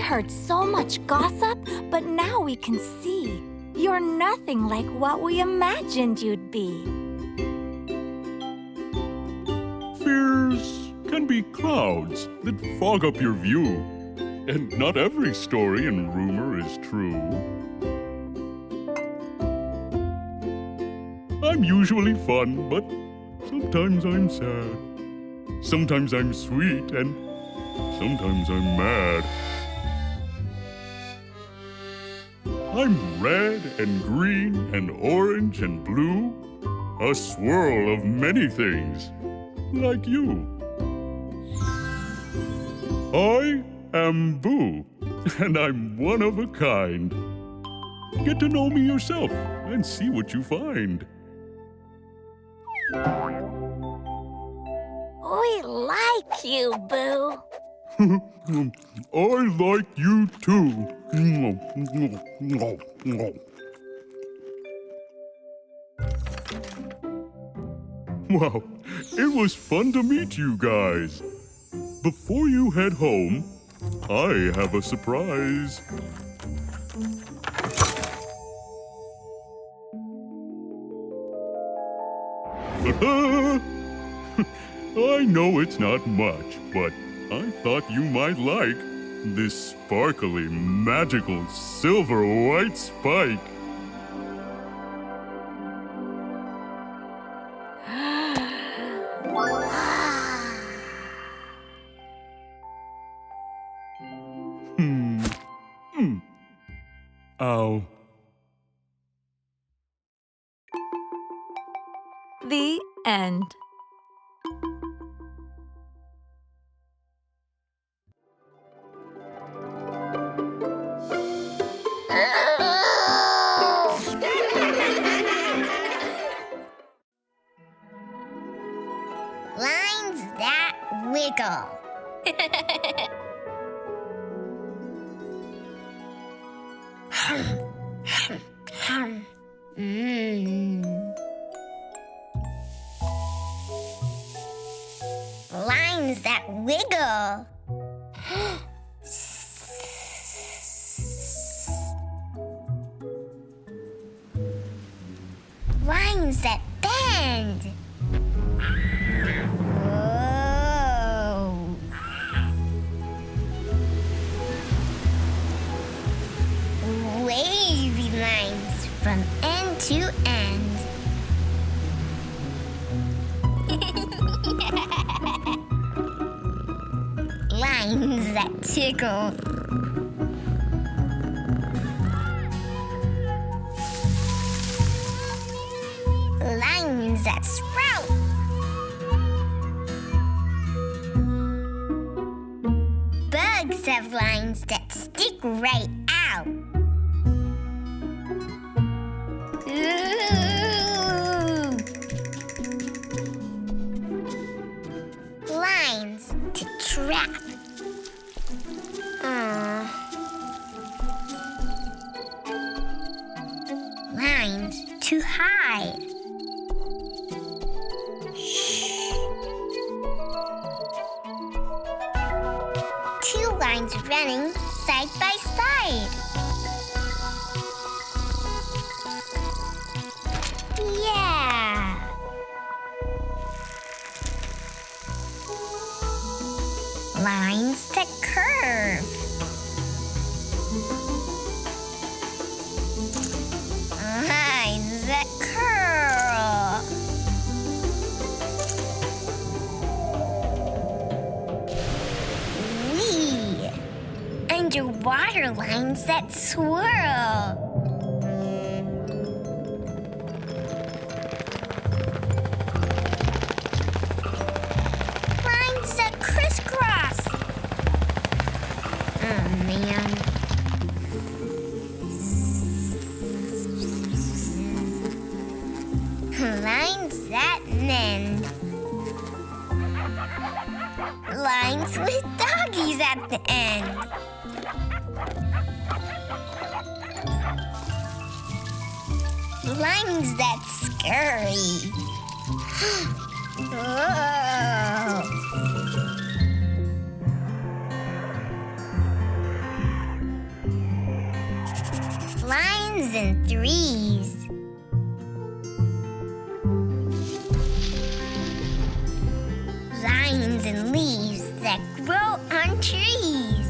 heard so much gossip, but now we can see you're nothing like what we imagined you'd be. Fears can be clouds that fog up your view, and not every story and rumor is true. I'm usually fun, but sometimes I'm sad. Sometimes I'm sweet, and sometimes I'm mad. I'm red and green and orange and blue, a swirl of many things, like you. I am Boo, and I'm one of a kind. Get to know me yourself and see what you find. We like you, Boo. I like you too. Wow, it was fun to meet you guys. Before you head home, I have a surprise. I know it's not much, but I thought you might like this sparkly, magical, silver white spike. Ow. The end. Lines that wiggle. Lines that wiggle. Lines that bend. Whoa. Wavy lines from end to end. Lines that tickle. Lines that sprout. Bugs have lines that stick right out. Ooh. Lines to trap. Lines to hide. Two lines running side by side. Yeah. Lines that curve. Lines that curl. Wee. Underwater lines that swirl. Lines that crisscross. Oh, man. Lines that mend. Lines with doggies at the end. Lines that scurry. Whoa. ones and threes. Lines and leaves that grow on trees.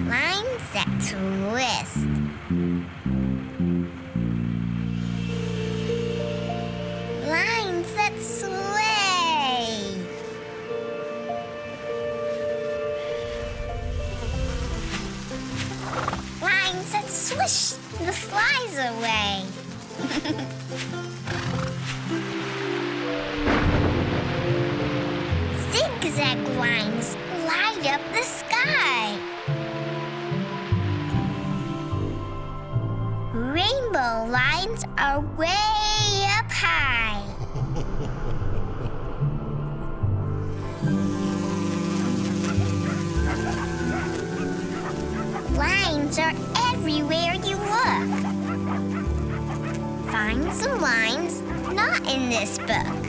Lines that twist. Lines that sway. Lines that swish the flies away. Zigzag lines light up the sky. Rainbow lines are way up high. Lines are everywhere you look. Find some lines not in this book.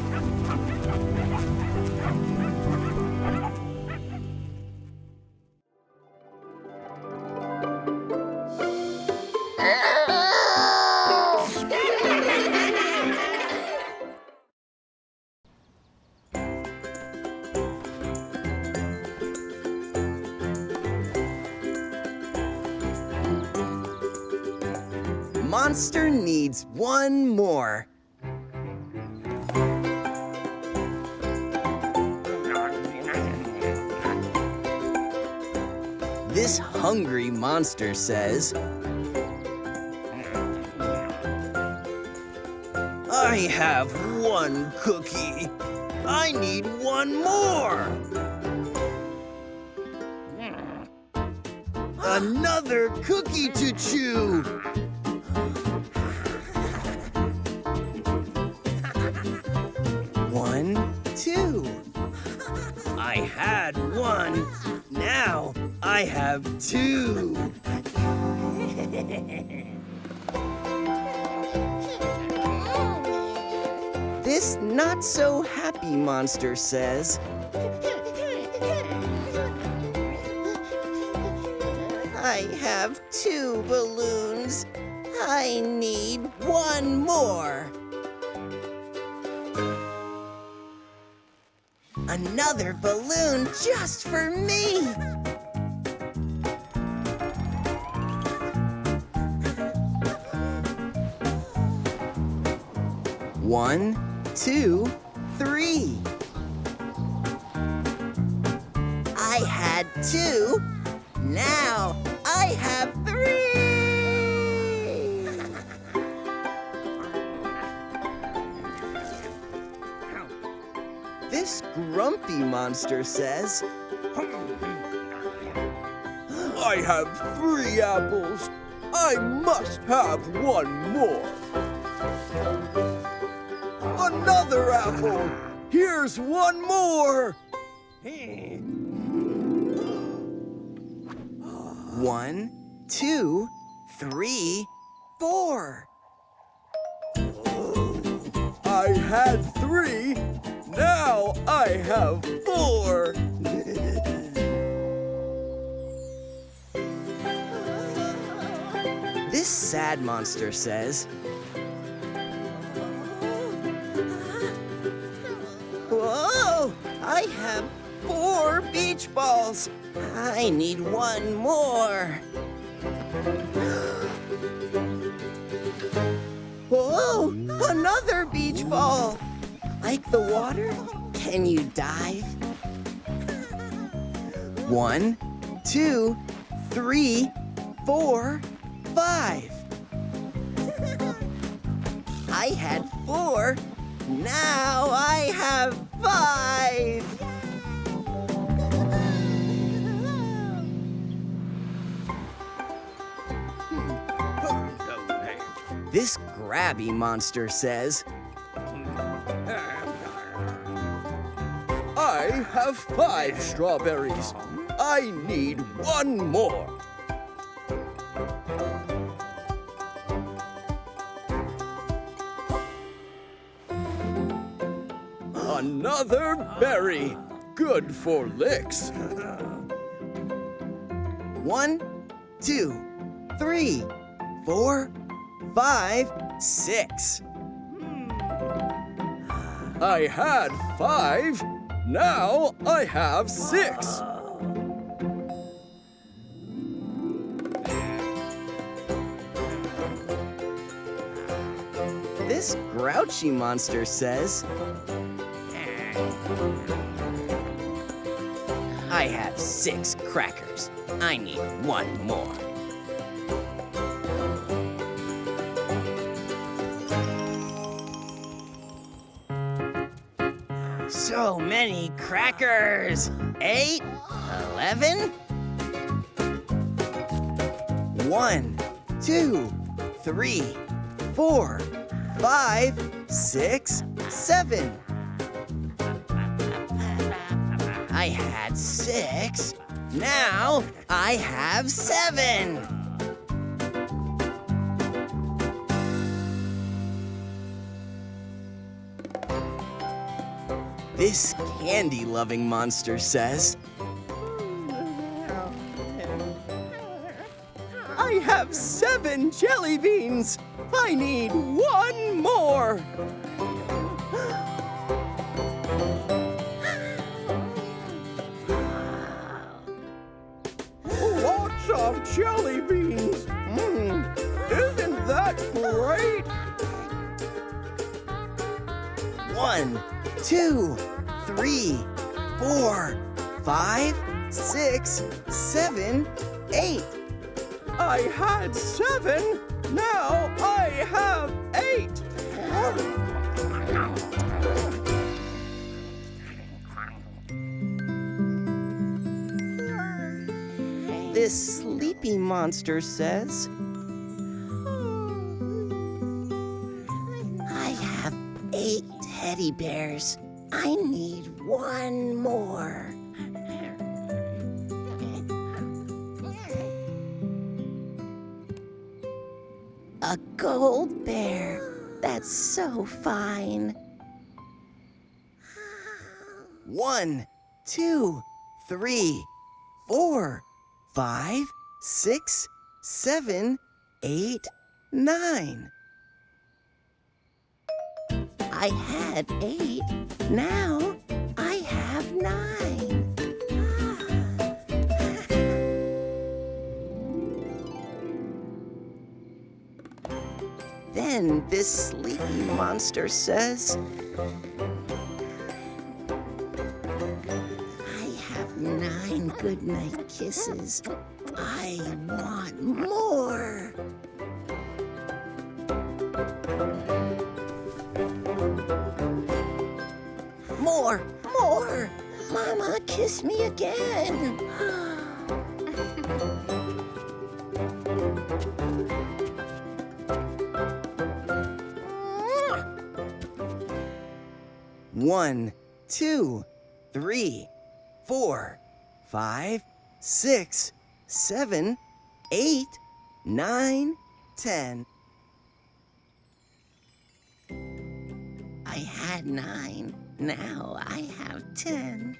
Monster needs one more. This hungry monster says, I have one cookie. I need one more. Another cookie to chew. One, two. I had one. Now I have two. This not-so-happy monster says, I have two balloons. I need one more. Another balloon just for me. One, two, three. I had two. Now I have three. This grumpy monster says, I have 3 apples. I must have one more. Another apple. Here's one more. 1, 2, 3, 4. I had 3. Now I have 4. This sad monster says, whoa! I have 4 beach balls. I need one more. Whoa! Another beach ball. Like the water? Can you dive? 1, 2, 3, 4, 5. I had 4. Now I have 5. This grabby monster says, I have 5 strawberries. I need one more. Another berry. Good for licks. 1, 2, 3, 4, 5, 6. I had 5. Now I have 6. This grouchy monster says, I have 6 crackers. I need 1 more. So many crackers. 8, 11. 1, 2, 3, 4, 5, 6, 7. I had 6. Now I have 7. This candy-loving monster says, I have 7 jelly beans. I need 1 more. Lots of jelly beans. Isn't that great? 1, 2, 3, 4, 5, 6, 7, 8. I had 7. Now I have 8. This sleepy monster says, I have 8 teddy bears. I need 1 more. A gold bear. That's so fine. 1, 2, 3, 4, 5, 6, 7, 8, 9. I had 8. Now I have 9. Then this sleepy monster says, I have 9 goodnight kisses. I want more. More, more. Mama, kiss me again. 1, 2, 3, 4, 5, 6, 7, 8, 9, 10. I had 9. Now I have 10.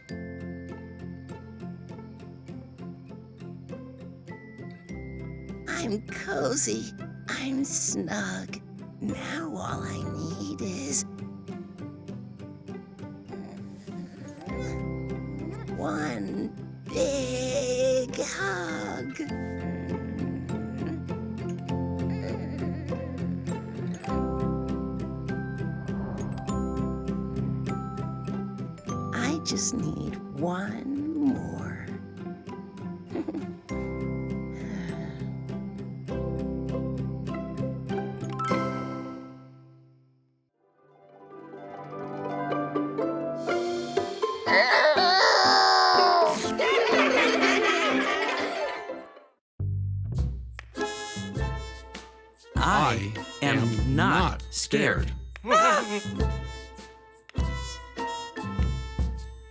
I'm cozy. I'm snug. Now all I need is 1 big hug. I just need 1 more. I am not scared.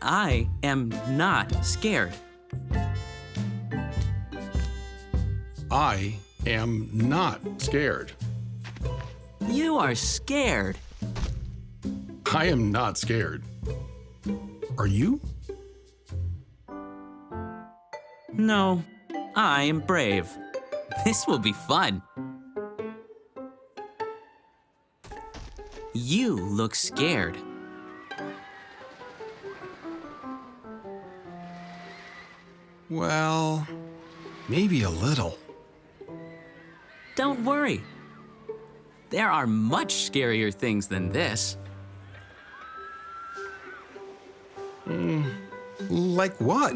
I am not scared. I am not scared. You are scared. I am not scared. Are you? No, I am brave. This will be fun. You look scared. Well, maybe a little. Don't worry. There are much scarier things than this. Like what?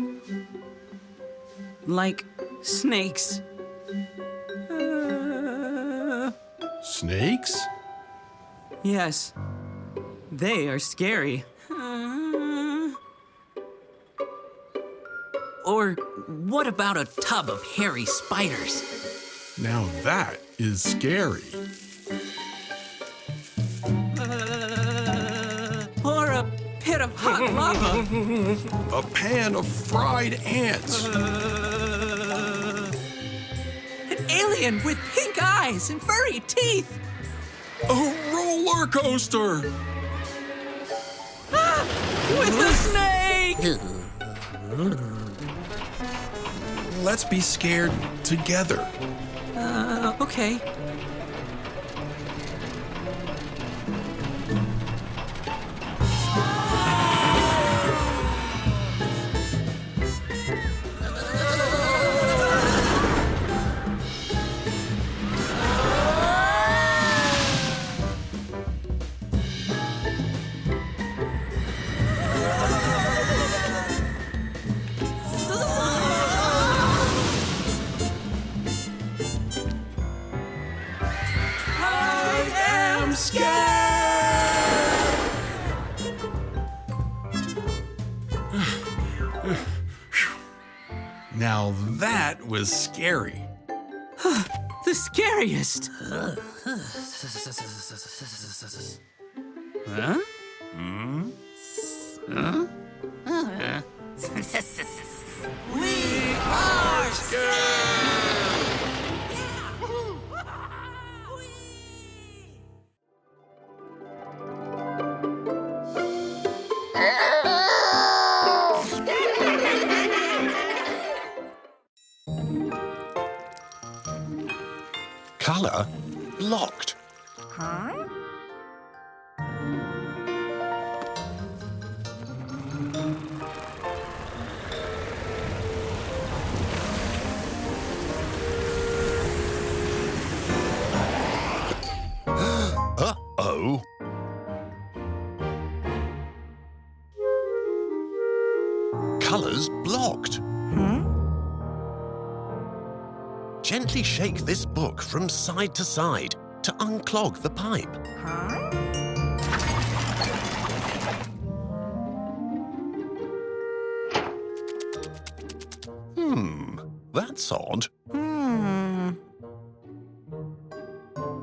Like snakes. Snakes? Yes, they are scary. Or what about a tub of hairy spiders? Now that is scary. Or a pit of hot lava. A pan of fried ants. An alien with pink eyes and furry teeth. A roller coaster. Ah, with a snake! Let's be scared together. Okay. Now that was scary. The scariest. Huh? Hmm? Huh? We are scared! Color blocked. Huh? Uh-oh. Colors blocked. Gently shake this book from side to side to unclog the pipe. That's odd.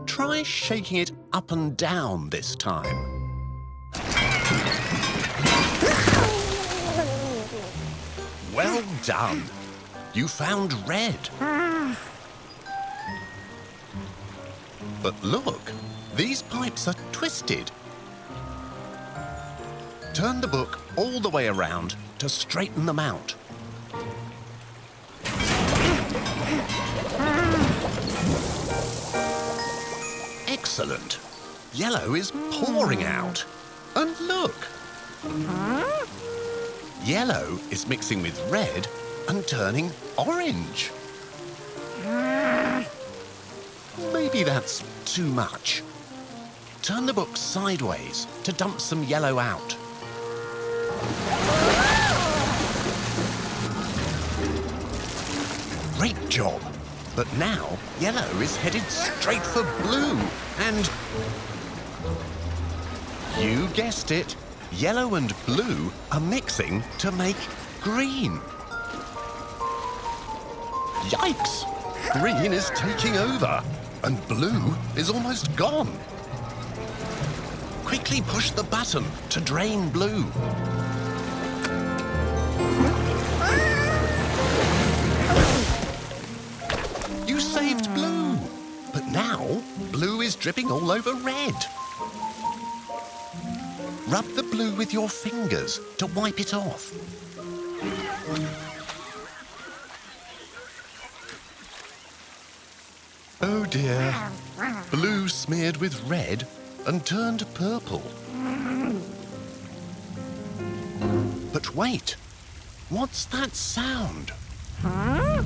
Try shaking it up and down this time. Well done. You found red. But look, these pipes are twisted. Turn the book all the way around to straighten them out. Excellent. Yellow is pouring out. And look. Yellow is mixing with red and turning orange. Maybe that's too much. Turn the book sideways to dump some yellow out. Great job. But now, yellow is headed straight for blue. And you guessed it. Yellow and blue are mixing to make green. Yikes! Green is taking over, and blue is almost gone. Quickly push the button to drain blue. You saved blue, but now blue is dripping all over red. Rub the blue with your fingers to wipe it off. Oh dear. Blue smeared with red and turned purple. But wait, what's that sound? Huh?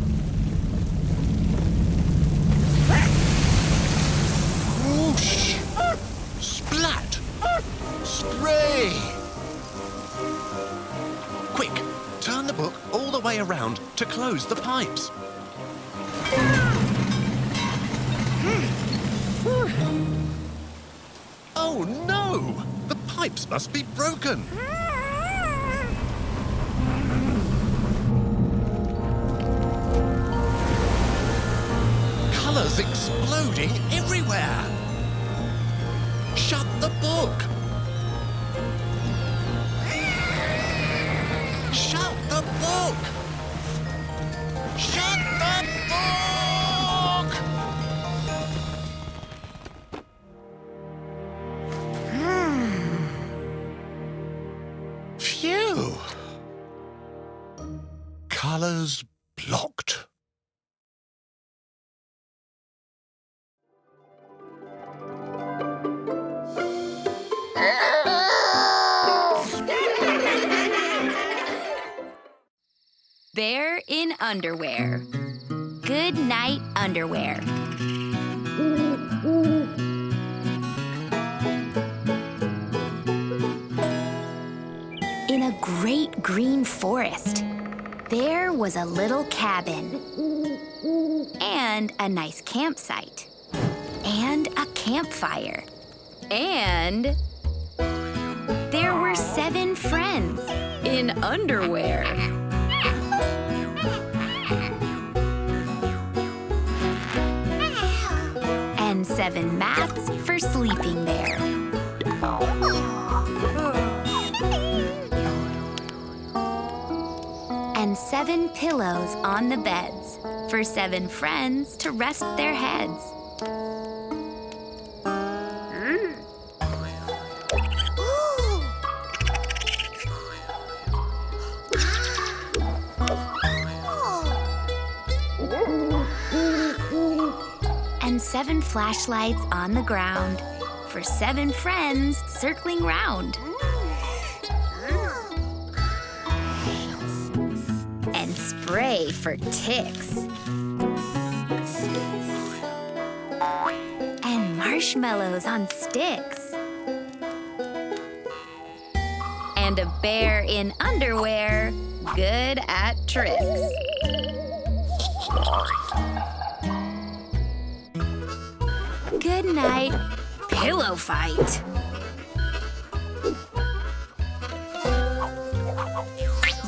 Whoosh! Splat! Spray! Quick, turn the book all the way around to close the pipes. Oh no! The pipes must be broken! Colours exploding everywhere! Shut the book! Shut the book! Shut the book! Phew! Colours blocked. Bear in underwear. Goodnight underwear. In a great green forest, there was a little cabin and a nice campsite and a campfire. And there were 7 friends in underwear. And 7 mats for sleeping there. And 7 pillows on the beds for 7 friends to rest their heads. And 7 flashlights on the ground for 7 friends circling round. And spray for ticks. And marshmallows on sticks. And a bear in underwear, good at tricks. Goodnight, pillow fight.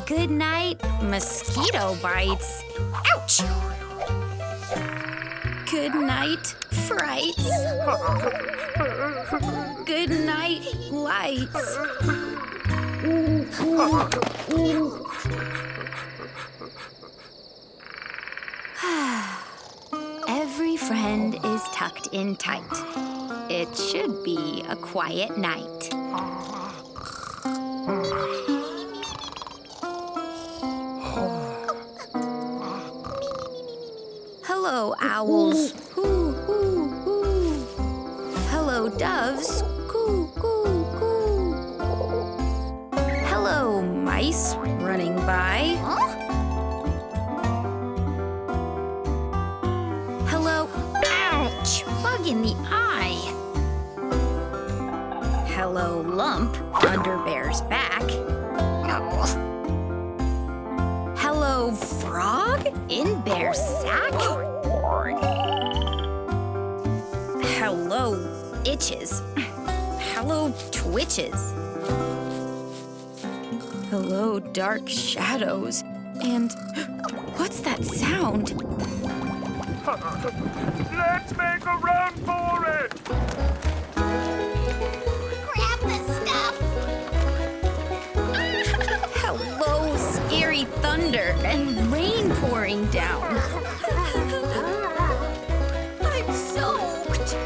Goodnight, mosquito bites. Ouch! Goodnight, frights. Goodnight, lights. Every friend is tucked in tight. It should be a quiet night. Hello, owls. Hoo, hoo, hoo. Hello, doves. Coo, coo, coo. Hello, mice running by. Hello, ouch, bug in the eye. Hello, lump under bear's back. Hello, frog in bear's sack. Hello, itches. Hello, twitches. Hello, dark shadows. And what's that sound? Let's make a run for it! Grab the stuff! Hello, scary thunder and rain pouring down. I'm soaked.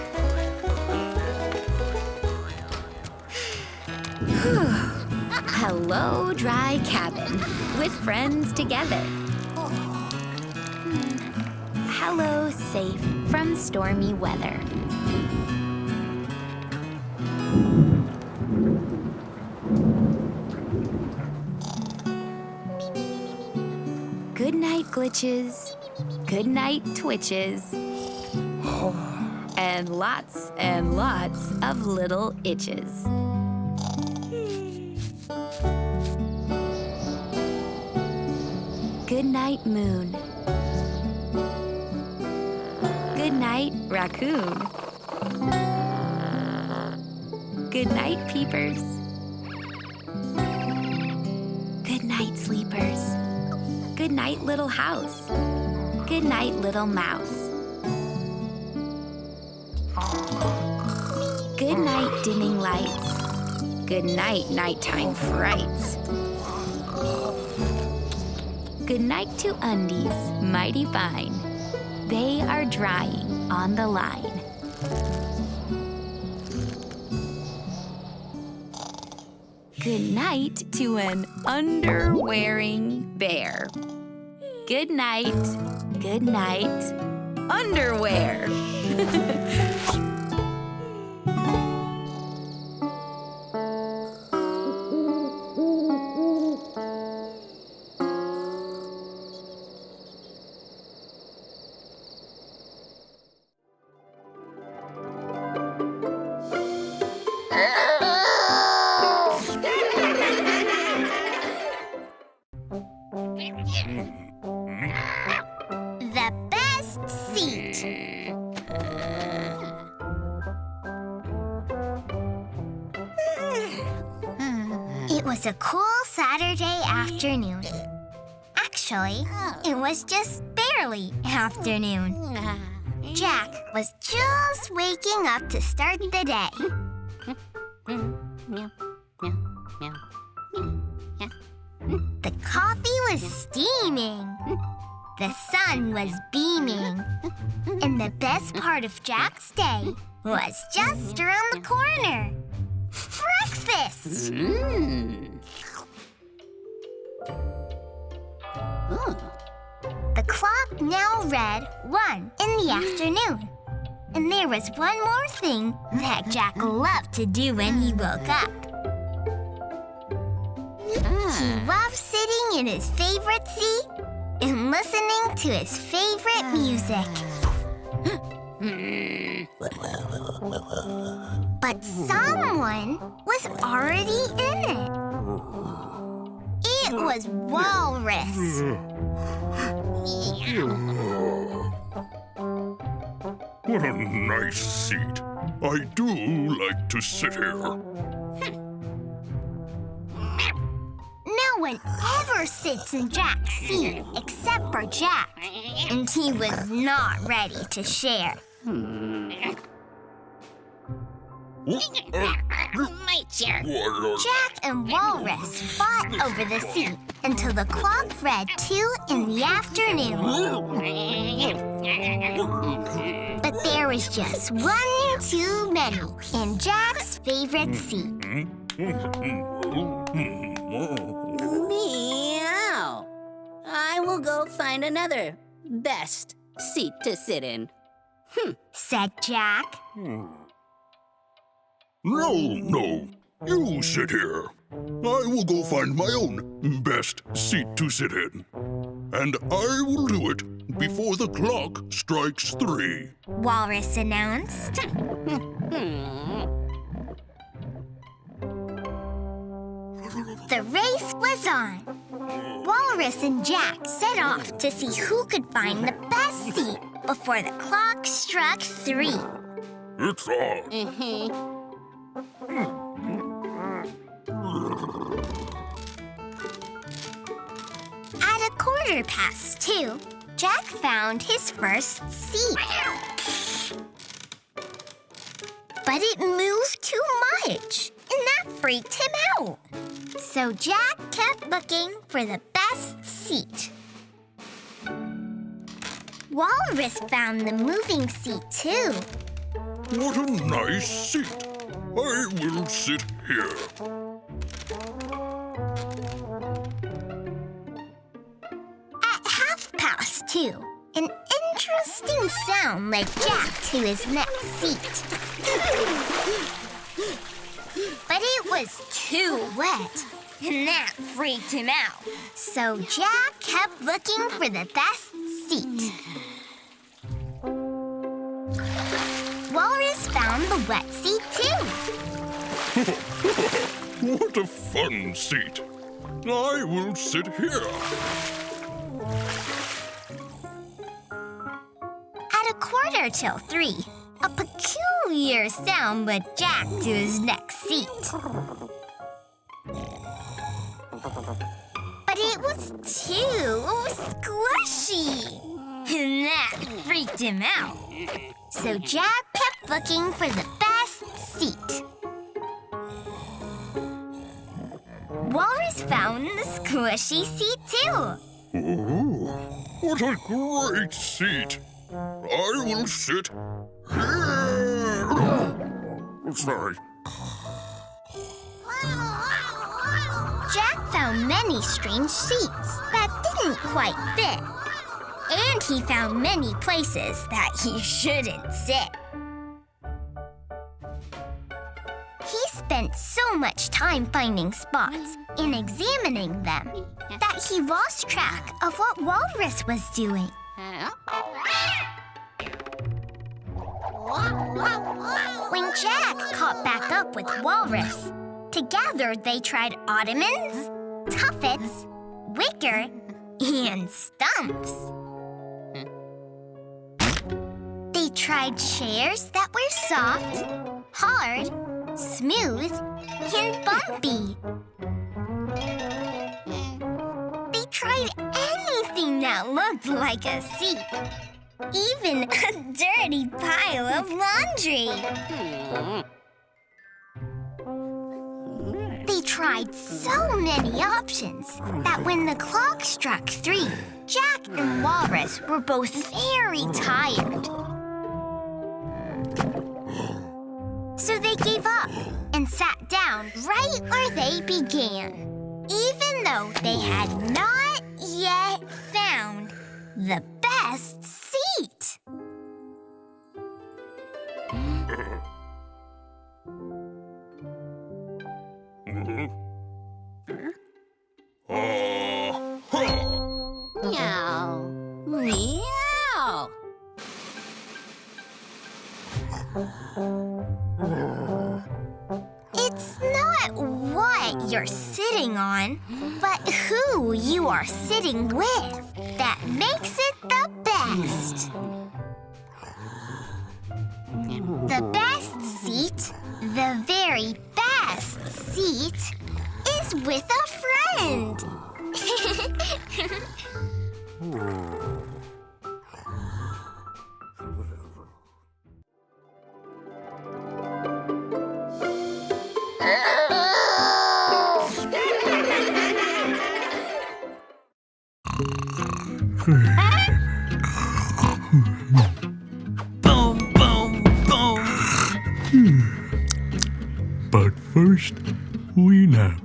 Hello, dry cabin with friends together. Hello, safe from stormy weather. Goodnight glitches, goodnight twitches, and lots of little itches. Goodnight moon. Goodnight raccoon. Goodnight peepers. Goodnight sleepers. Goodnight little house. Goodnight little mouse. Goodnight dimming lights. Goodnight nighttime frights. Goodnight to undies, mighty fine. They are drying on the line. Goodnight to an underwearing bear. Goodnight, underwear. The best seat. It was a cool Saturday afternoon. Actually, it was just barely afternoon. Jack was just waking up to start the day. The coffee was steaming. The sun was beaming. And the best part of Jack's day was just around the corner. Breakfast! The clock now read 1 in the afternoon. And there was one more thing that Jack loved to do when he woke up. He loved sitting in his favorite seat and listening to his favorite music. But someone was already in it. It was Walrus. What a nice seat. I do like to sit here. No one ever sits in Jack's seat except for Jack, and he was not ready to share. My chair. Jack and Walrus fought over the seat until the clock read 2 in the afternoon. But there was just one too many in Jack's favorite seat. Meow. I will go find another best seat to sit in. Said Jack. No. You sit here. I will go find my own best seat to sit in. And I will do it before the clock strikes 3. Walrus announced. The race was on. Walrus and Jack set off to see who could find the best seat before the clock struck 3. It's on. At 2:15, Jack found his first seat. But it moved too much, and that freaked him out. So Jack kept looking for the best seat. Walrus found the moving seat too. What a nice seat. I will sit here. At 2:30, an interesting bursting sound led Jack to his next seat. But it was too wet, and that freaked him out. So Jack kept looking for the best seat. Walrus found the wet seat too. What a fun seat. I will sit here. At 3:15, a peculiar sound led Jack to his next seat. But it was too squishy, and that freaked him out. So Jack kept looking for the best seat. Walrus found the squishy seat too. Oh, what a great seat. I will sit here. Oh, sorry. Jack found many strange seats that didn't quite fit. And he found many places that he shouldn't sit. He spent so much time finding spots and examining them that he lost track of what Walrus was doing. When Jack caught back up with Walrus, together they tried ottomans, tuffets, wicker, and stumps. They tried chairs that were soft, hard, smooth, and bumpy. They tried anything that looked like a seat, even a dirty pile of laundry. They tried so many options that when the clock struck 3, Jack and Walrus were both very tired. So they gave up and sat down right where they began, even though they had not yet found the best seat. Meow. Meow. It's not what you're sitting on, but who you are sitting with that makes it the best. The best seat, the very best seat, is with a friend. Boom, boom, boom. But first, we nap.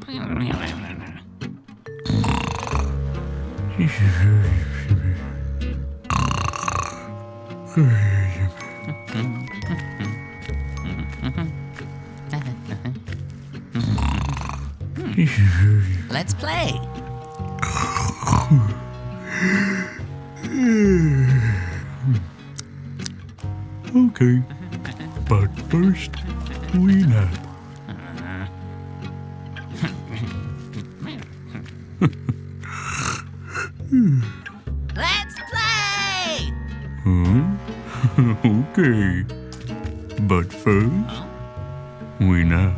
Let's play. Okay, but first, we nap. Let's play! Okay, but first, we nap.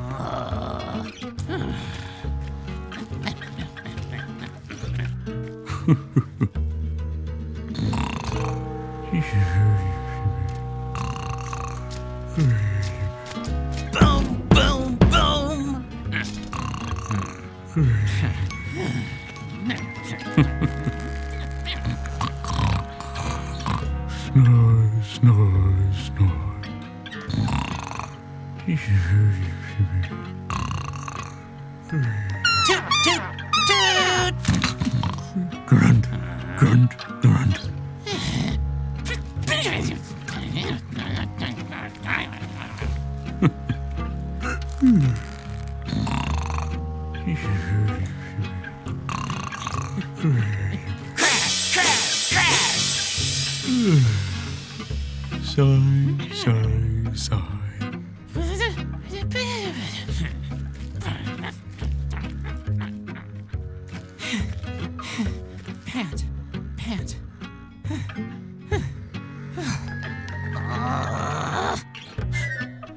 Boom, boom, boom. Snore, snore, snore. Toot, toot, toot! Grunt, grunt, grunt. Crash, crash, crash! Sigh, sigh, sigh. Pant, pant.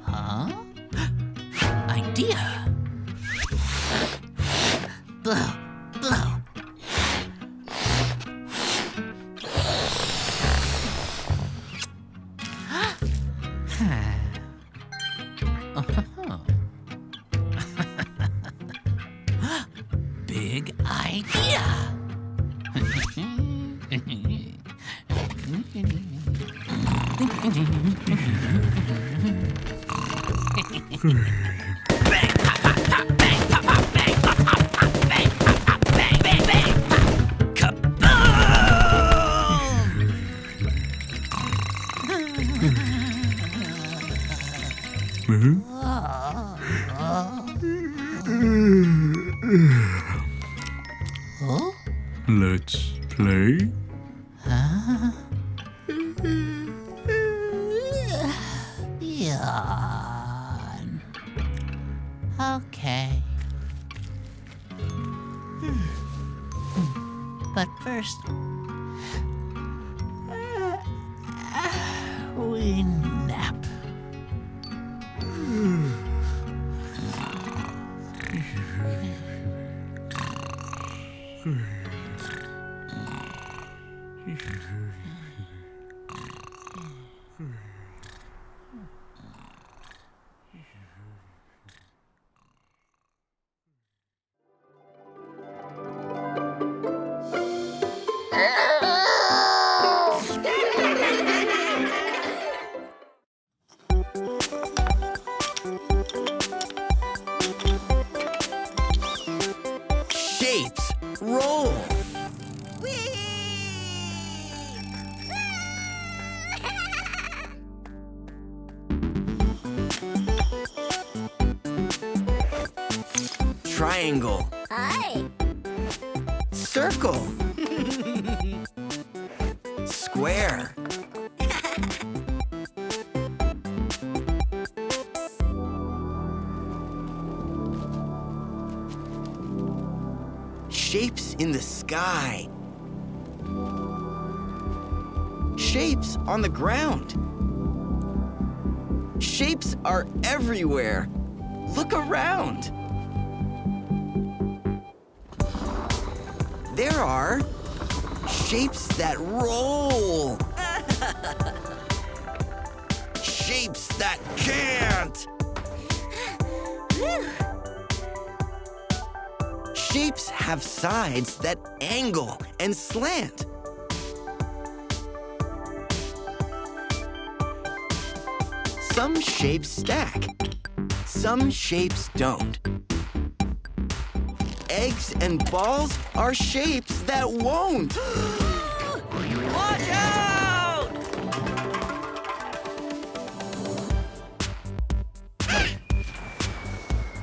Huh? Idea. Blow, blow. Big idea. Bang, pop, pop, pop, bang, pop, pop, bang, pop, pop, pop, bang, pop, pop, bang, bang, bang. Huh? Let's play. Yawn. Okay. But first, we nap. Shapes, roll. Triangle. Hi. Circle. Square. Shapes in the sky. Shapes on the ground. Shapes are everywhere. Look around. There are shapes that roll. Shapes that can't. Shapes have sides that angle and slant. Some shapes stack. Some shapes don't. Eggs and balls are shapes that won't. Watch out!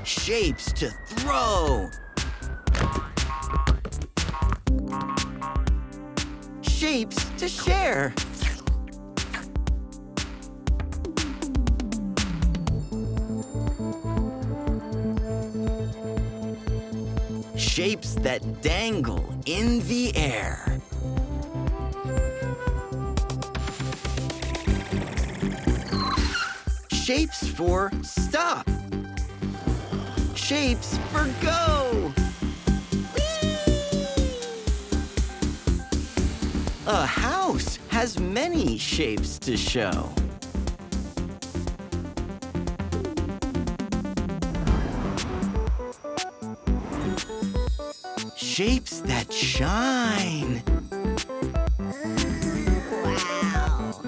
Shapes to throw. Shapes to share. Shapes that dangle in the air. Shapes for stop. Shapes for go. A house has many shapes to show. Shapes that shine. Wow.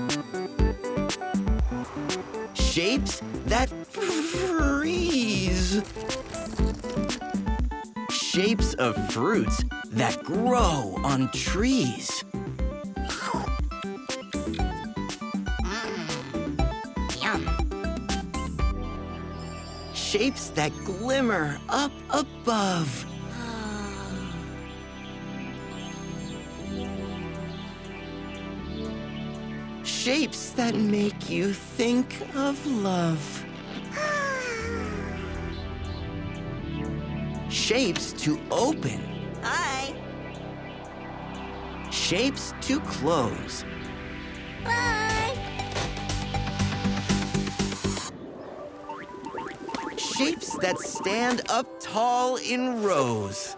Shapes that freeze. Shapes of fruits that grow on trees. Yum. Shapes that glimmer up above. Shapes that make you think of love. Shapes to open. Hi. Shapes to close. Bye. Shapes that stand up tall in rows.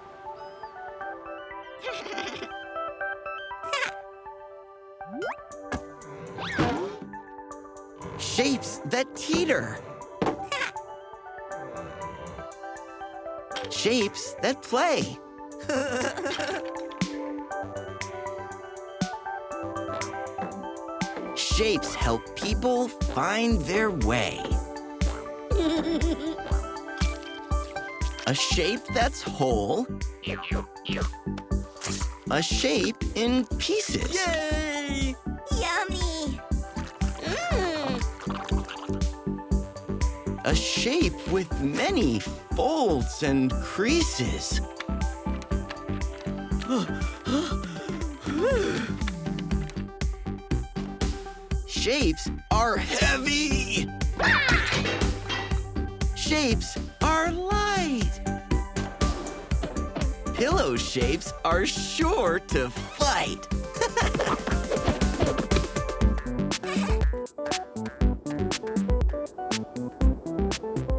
Shapes that teeter. Shapes that play. Shapes help people find their way. A shape that's whole. A shape in pieces. Yay! Yummy! A shape with many folds and creases. Shapes are heavy. Shapes are light. Pillow shapes are sure to fight.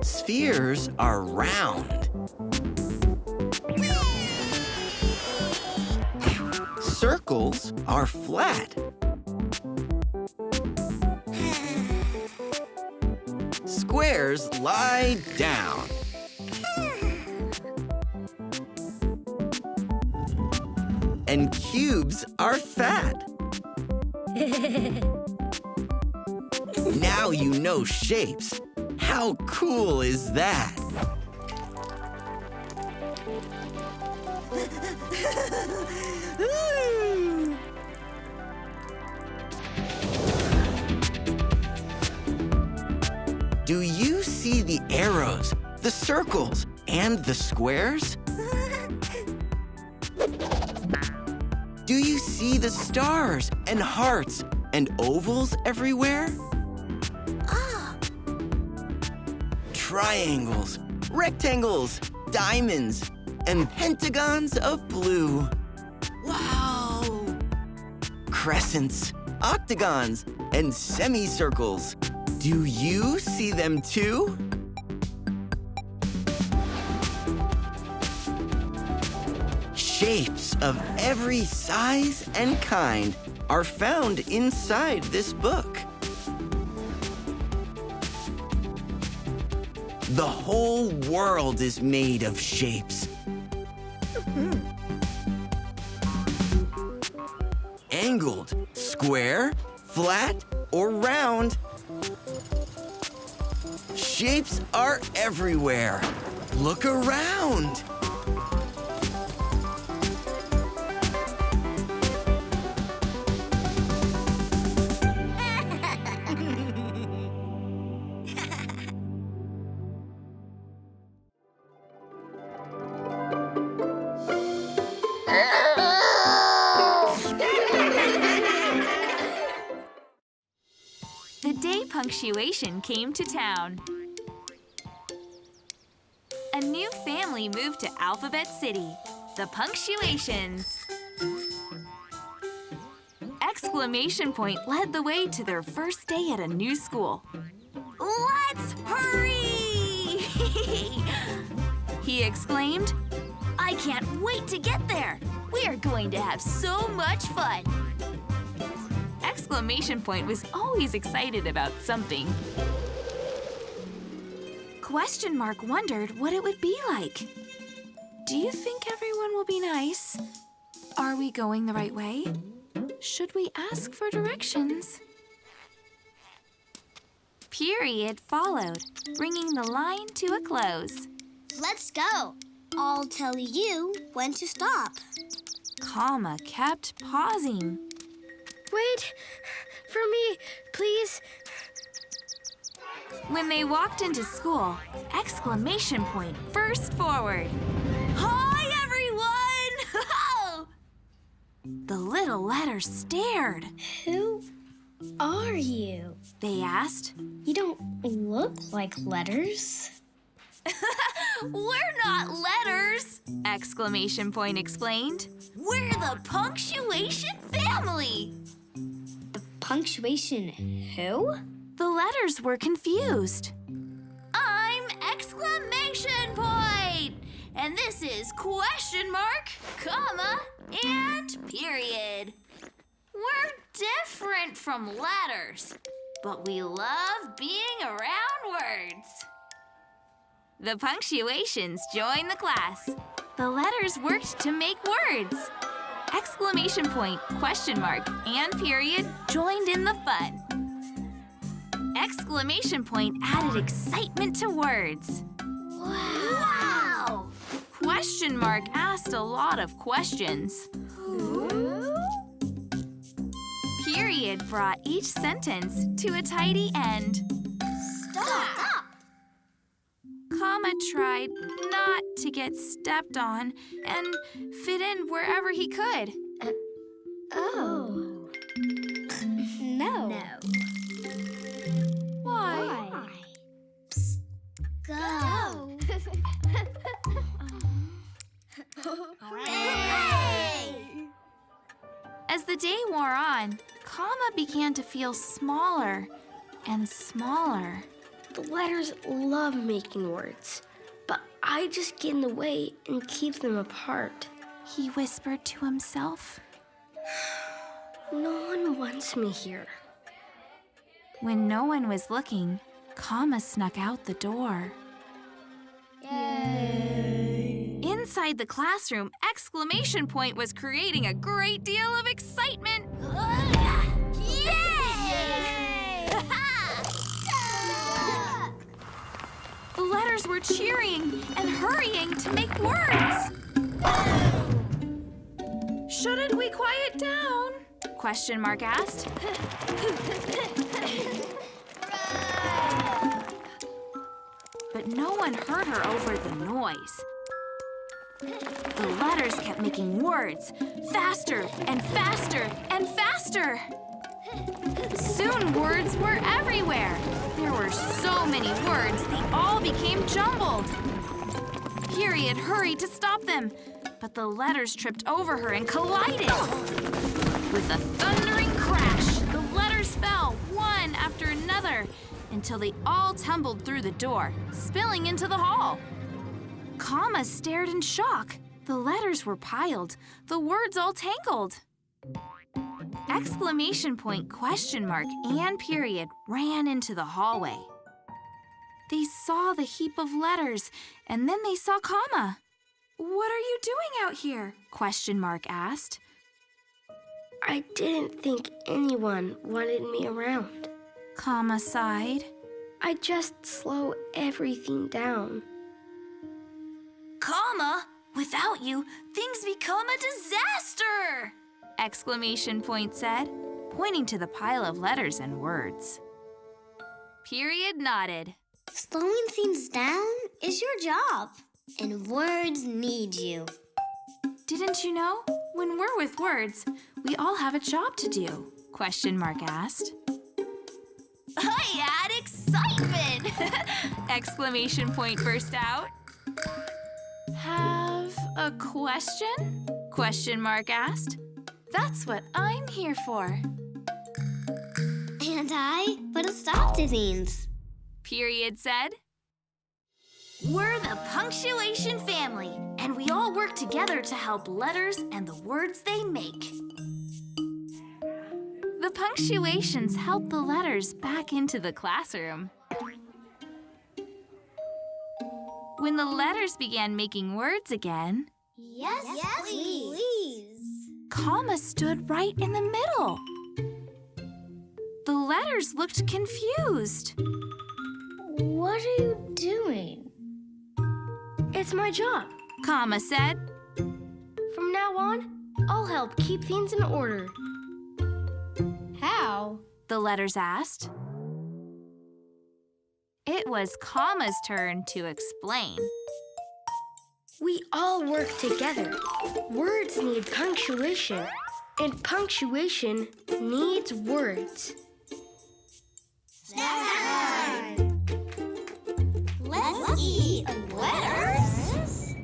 Spheres are round. Circles are flat. Squares lie down. And cubes are fat. Now you know shapes. How cool is that? Do you see the arrows, the circles, and the squares? Do you see the stars and hearts and ovals everywhere? Triangles, rectangles, diamonds, and pentagons of blue. Wow! Crescents, octagons, and semicircles. Do you see them too? Shapes of every size and kind are found inside this book. The whole world is made of shapes. Angled, square, flat, or round. Shapes are everywhere. Look around. The day Punctuation came to town. A new family moved to Alphabet City, the Punctuations. Exclamation Point led the way to their first day at a new school. Let's hurry! He exclaimed. I can't wait to get there. We are going to have so much fun. Exclamation Point was always excited about something. Question Mark wondered what it would be like. Do you think everyone will be nice? Are we going the right way? Should we ask for directions? Period followed, bringing the line to a close. Let's go. I'll tell you when to stop. Comma kept pausing. Wait for me, please. When they walked into school, Exclamation Point burst forward. Hi, everyone! The little letter stared. Who are you? They asked. You don't look like letters. We're not letters! Exclamation point explained. We're the Punctuation family! The Punctuation who? The letters were confused. I'm exclamation point! And this is question mark, comma, and period. We're different from letters, but we love being around words. The punctuations joined the class. The letters worked to make words. Exclamation point, question mark, and period joined in the fun. Exclamation point added excitement to words. Wow! Question mark asked a lot of questions. Period brought each sentence to a tidy end. Stop! Comma tried not to get stepped on and fit in wherever he could. Oh. No. Why? Psst. Go. Hooray! As the day wore on, comma began to feel smaller and smaller. The letters love making words, but I just get in the way and keep them apart. He whispered to himself. No one wants me here. When no one was looking, comma snuck out the door. Yay! Inside the classroom, exclamation point was creating a great deal of excitement. The letters were cheering and hurrying to make words. Shouldn't we quiet down? Question mark asked. But no one heard her over the noise. The letters kept making words, faster and faster and faster. Soon words were everywhere. There were so many words, they all became jumbled. Period hurried to stop them, but the letters tripped over her and collided. With a thundering crash, the letters fell one after another until they all tumbled through the door, spilling into the hall. Comma stared in shock. The letters were piled, the words all tangled. Exclamation point, question mark, and period ran into the hallway. They saw the heap of letters, and then they saw comma. What are you doing out here? Question mark asked. I didn't think anyone wanted me around. Comma sighed. I just slow everything down. Comma, without you, things become a disaster! Exclamation point said, pointing to the pile of letters and words. Period nodded. Slowing things down is your job, and words need you. Didn't you know? When we're with words, we all have a job to do, question mark asked. I add excitement! Exclamation point burst out. Have a question? Question mark asked. That's what I'm here for. And I put a stop to things. Period said. We're the Punctuation family, and we all work together to help letters and the words they make. The punctuations help the letters back into the classroom. When the letters began making words again, Yes, please. comma stood right in the middle. The letters looked confused. What are you doing? It's my job, Comma said. From now on, I'll help keep things in order. How? The letters asked. It was Comma's turn to explain. We all work together. Words need punctuation, and punctuation needs words. Let's eat letters.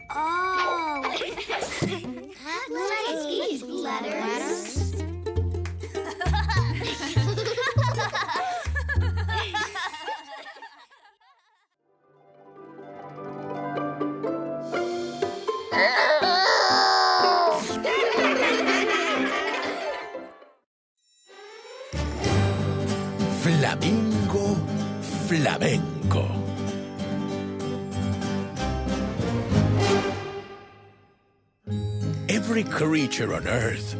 Oh. Let's eat letters. Flamingo Flamenco. Every creature on Earth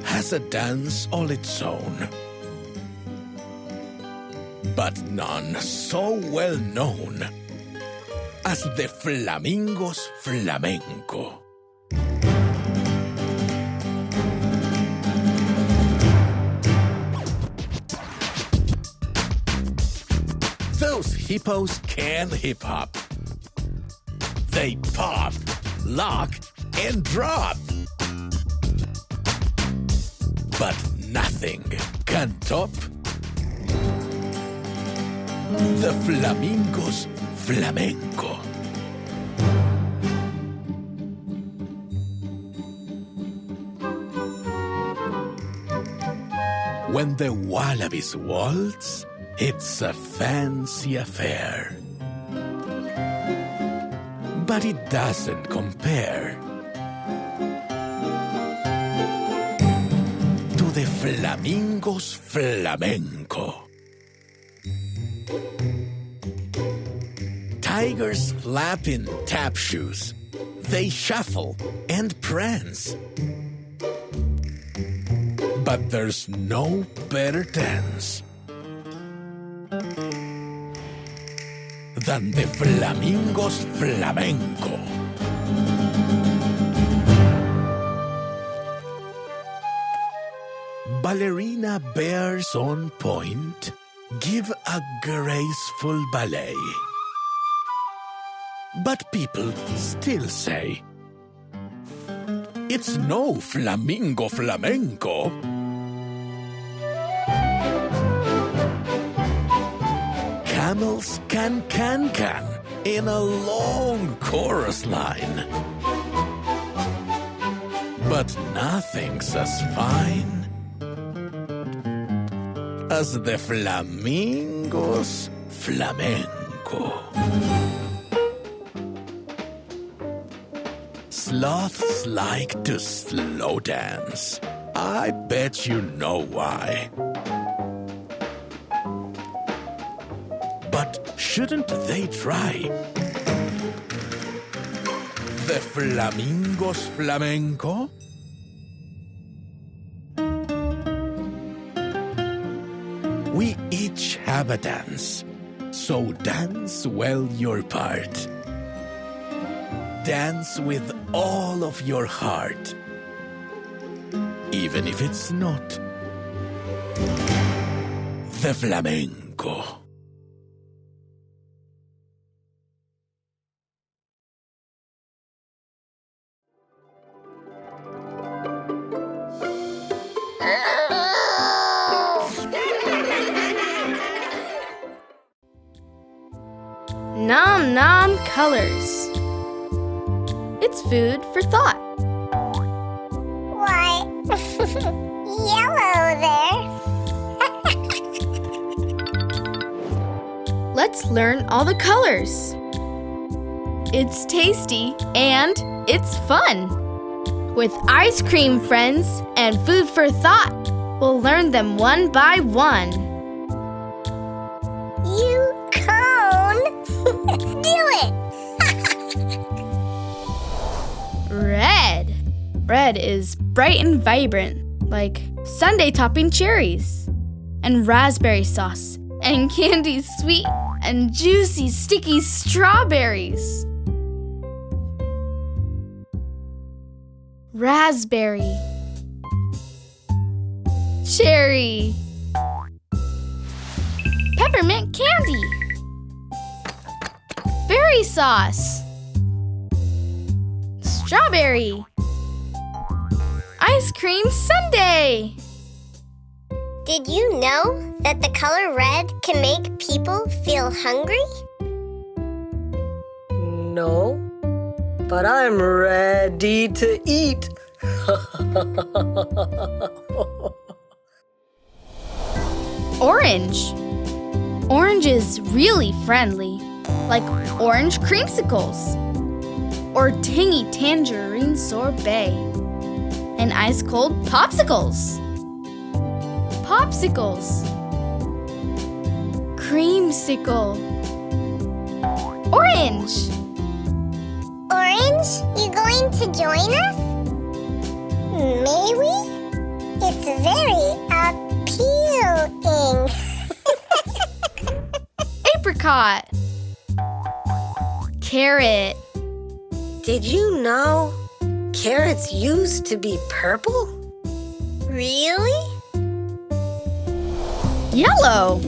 has a dance all its own, but none so well known as the Flamingo's Flamenco. Those hippos can hip-hop. They pop, lock, and drop. But nothing can top the Flamingo's Flamenco. When the wallabies waltz, it's a fancy affair. But it doesn't compare to the Flamingo's Flamenco. Tigers flap in tap shoes. They shuffle and prance. But there's no better dance than the Flamingo's Flamenco. Ballerina bears on point give a graceful ballet. But people still say, it's no Flamingo Flamenco. Camels can in a long chorus line. But nothing's as fine as the Flamingo's Flamenco. Sloths like to slow dance. I bet you know why. But shouldn't they try the Flamingo's Flamenco? We each have a dance, so dance well your part. Dance with all of your heart, even if it's not the Flamenco. Nom Nom Colors. It's food for thought. Why, yellow there. Let's learn all the colors. It's tasty and it's fun. With ice cream friends and food for thought, we'll learn them one by one. You cone. Do it. Red. Red is bright and vibrant, like sundae topping cherries, and raspberry sauce, and candy sweet and juicy, sticky strawberries. Raspberry. Cherry. Peppermint candy. Berry sauce. Strawberry. Ice cream sundae. Did you know that the color red can make people feel hungry? No, but I'm ready to eat. Orange. Orange is really friendly, like orange creamsicles, or tangy tangerine sorbet, and ice-cold popsicles. Popsicles. Creamsicle. Orange. Orange, you going to join us? May we? It's very appealing. Apricot. Carrot. Did you know carrots used to be purple? Really? Yellow.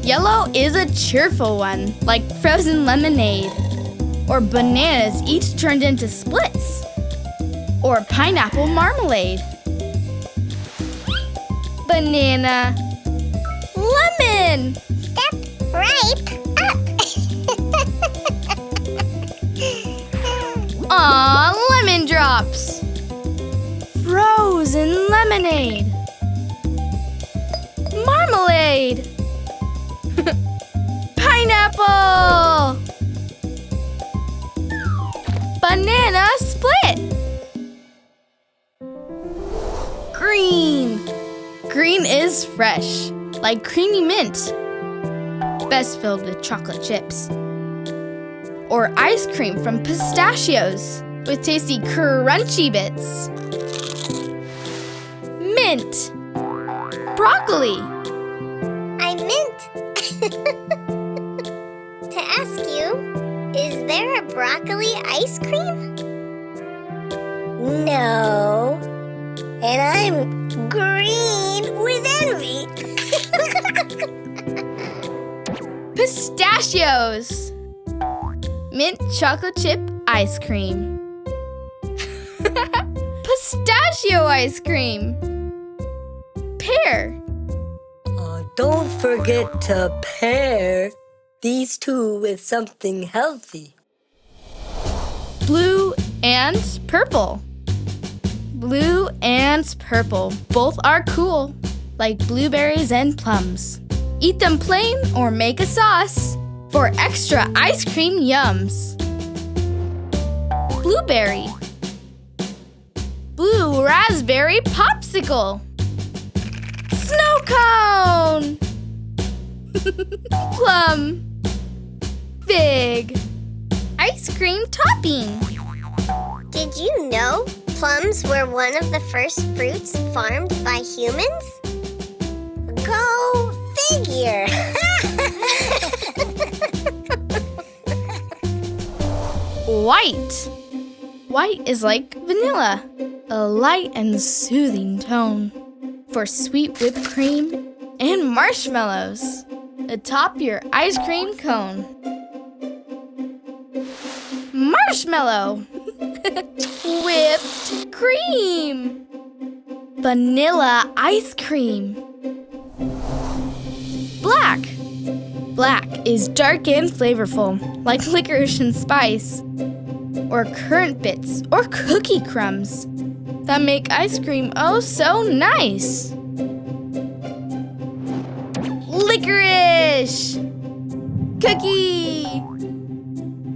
Yellow is a cheerful one, like frozen lemonade, or bananas each turned into splits, or pineapple marmalade. Banana. Lemon. Step right up. Aw, lemon drops. Frozen lemonade. Marmalade. Pineapple. Banana split. Green. Green is fresh, like creamy mint. Best filled with chocolate chips. Or ice cream from pistachios with tasty crunchy bits. Mint. Broccoli. I meant to ask you, is there a broccoli ice cream? No. And I'm green with envy. Pistachios. Mint chocolate chip ice cream. Pistachio ice cream. Pear. Don't forget to pair these two with something healthy. Blue and purple. Blue and purple both are cool, like blueberries and plums. Eat them plain or make a sauce for extra ice cream yums. Blueberry. Blue raspberry popsicle. Snow cone. Plum. Fig. Ice cream topping. Did you know plums were one of the first fruits farmed by humans? Go figure! White. White is like vanilla, a light and soothing tone for sweet whipped cream and marshmallows atop your ice cream cone. Marshmallow. Whipped cream. Vanilla ice cream. Black. Black is dark and flavorful, like licorice and spice, or currant bits or cookie crumbs that make ice cream oh so nice. Licorice. Cookie.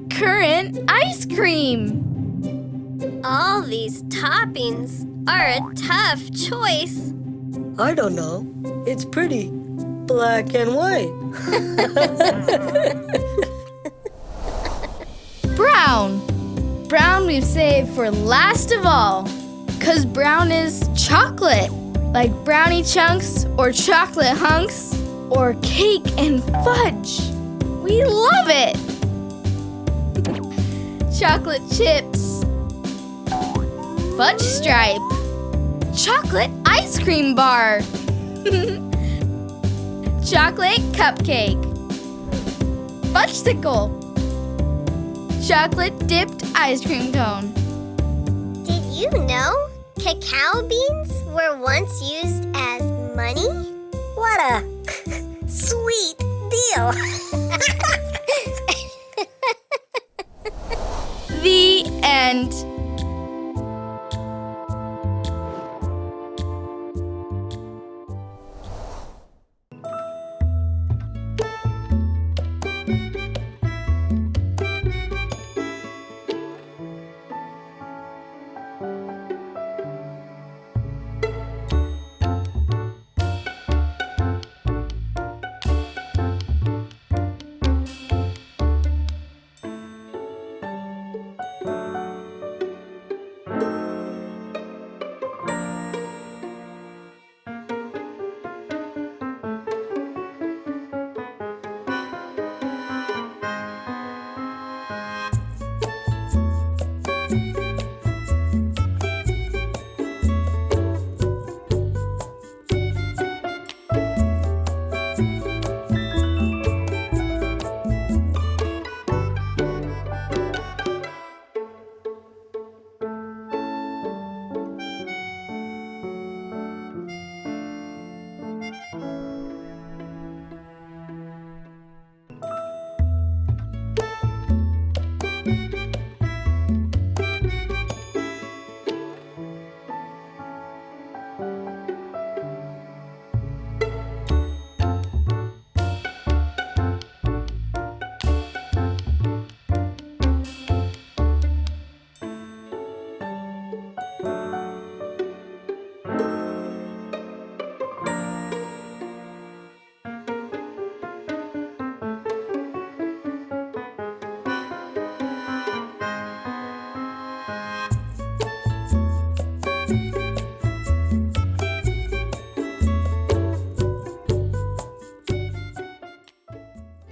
Currant ice cream. All these toppings are a tough choice. I don't know. It's pretty black and white. Brown. Brown we've saved for last of all, 'cause brown is chocolate, like brownie chunks or chocolate hunks or cake and fudge. We love it. Chocolate chips. Fudge stripe. Chocolate ice cream bar. Chocolate cupcake. Fudgesicle. Chocolate dipped ice cream cone. Did you know cacao beans were once used as money? What a sweet deal. The end.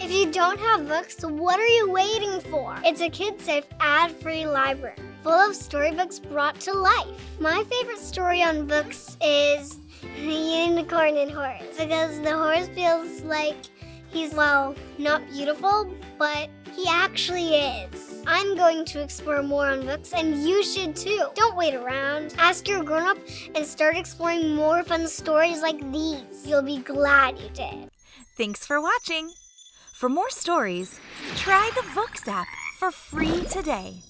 If you don't have Vooks, what are you waiting for? It's a kid-safe, ad-free library full of storybooks brought to life. My favorite story on Vooks is The Unicorn and Horse, because the horse feels like he's, well, not beautiful, but he actually is. I'm going to explore more on Vooks, and you should too. Don't wait around. Ask your grown-up and start exploring more fun stories like these. You'll be glad you did. Thanks for watching. For more stories, try the Vooks app for free today.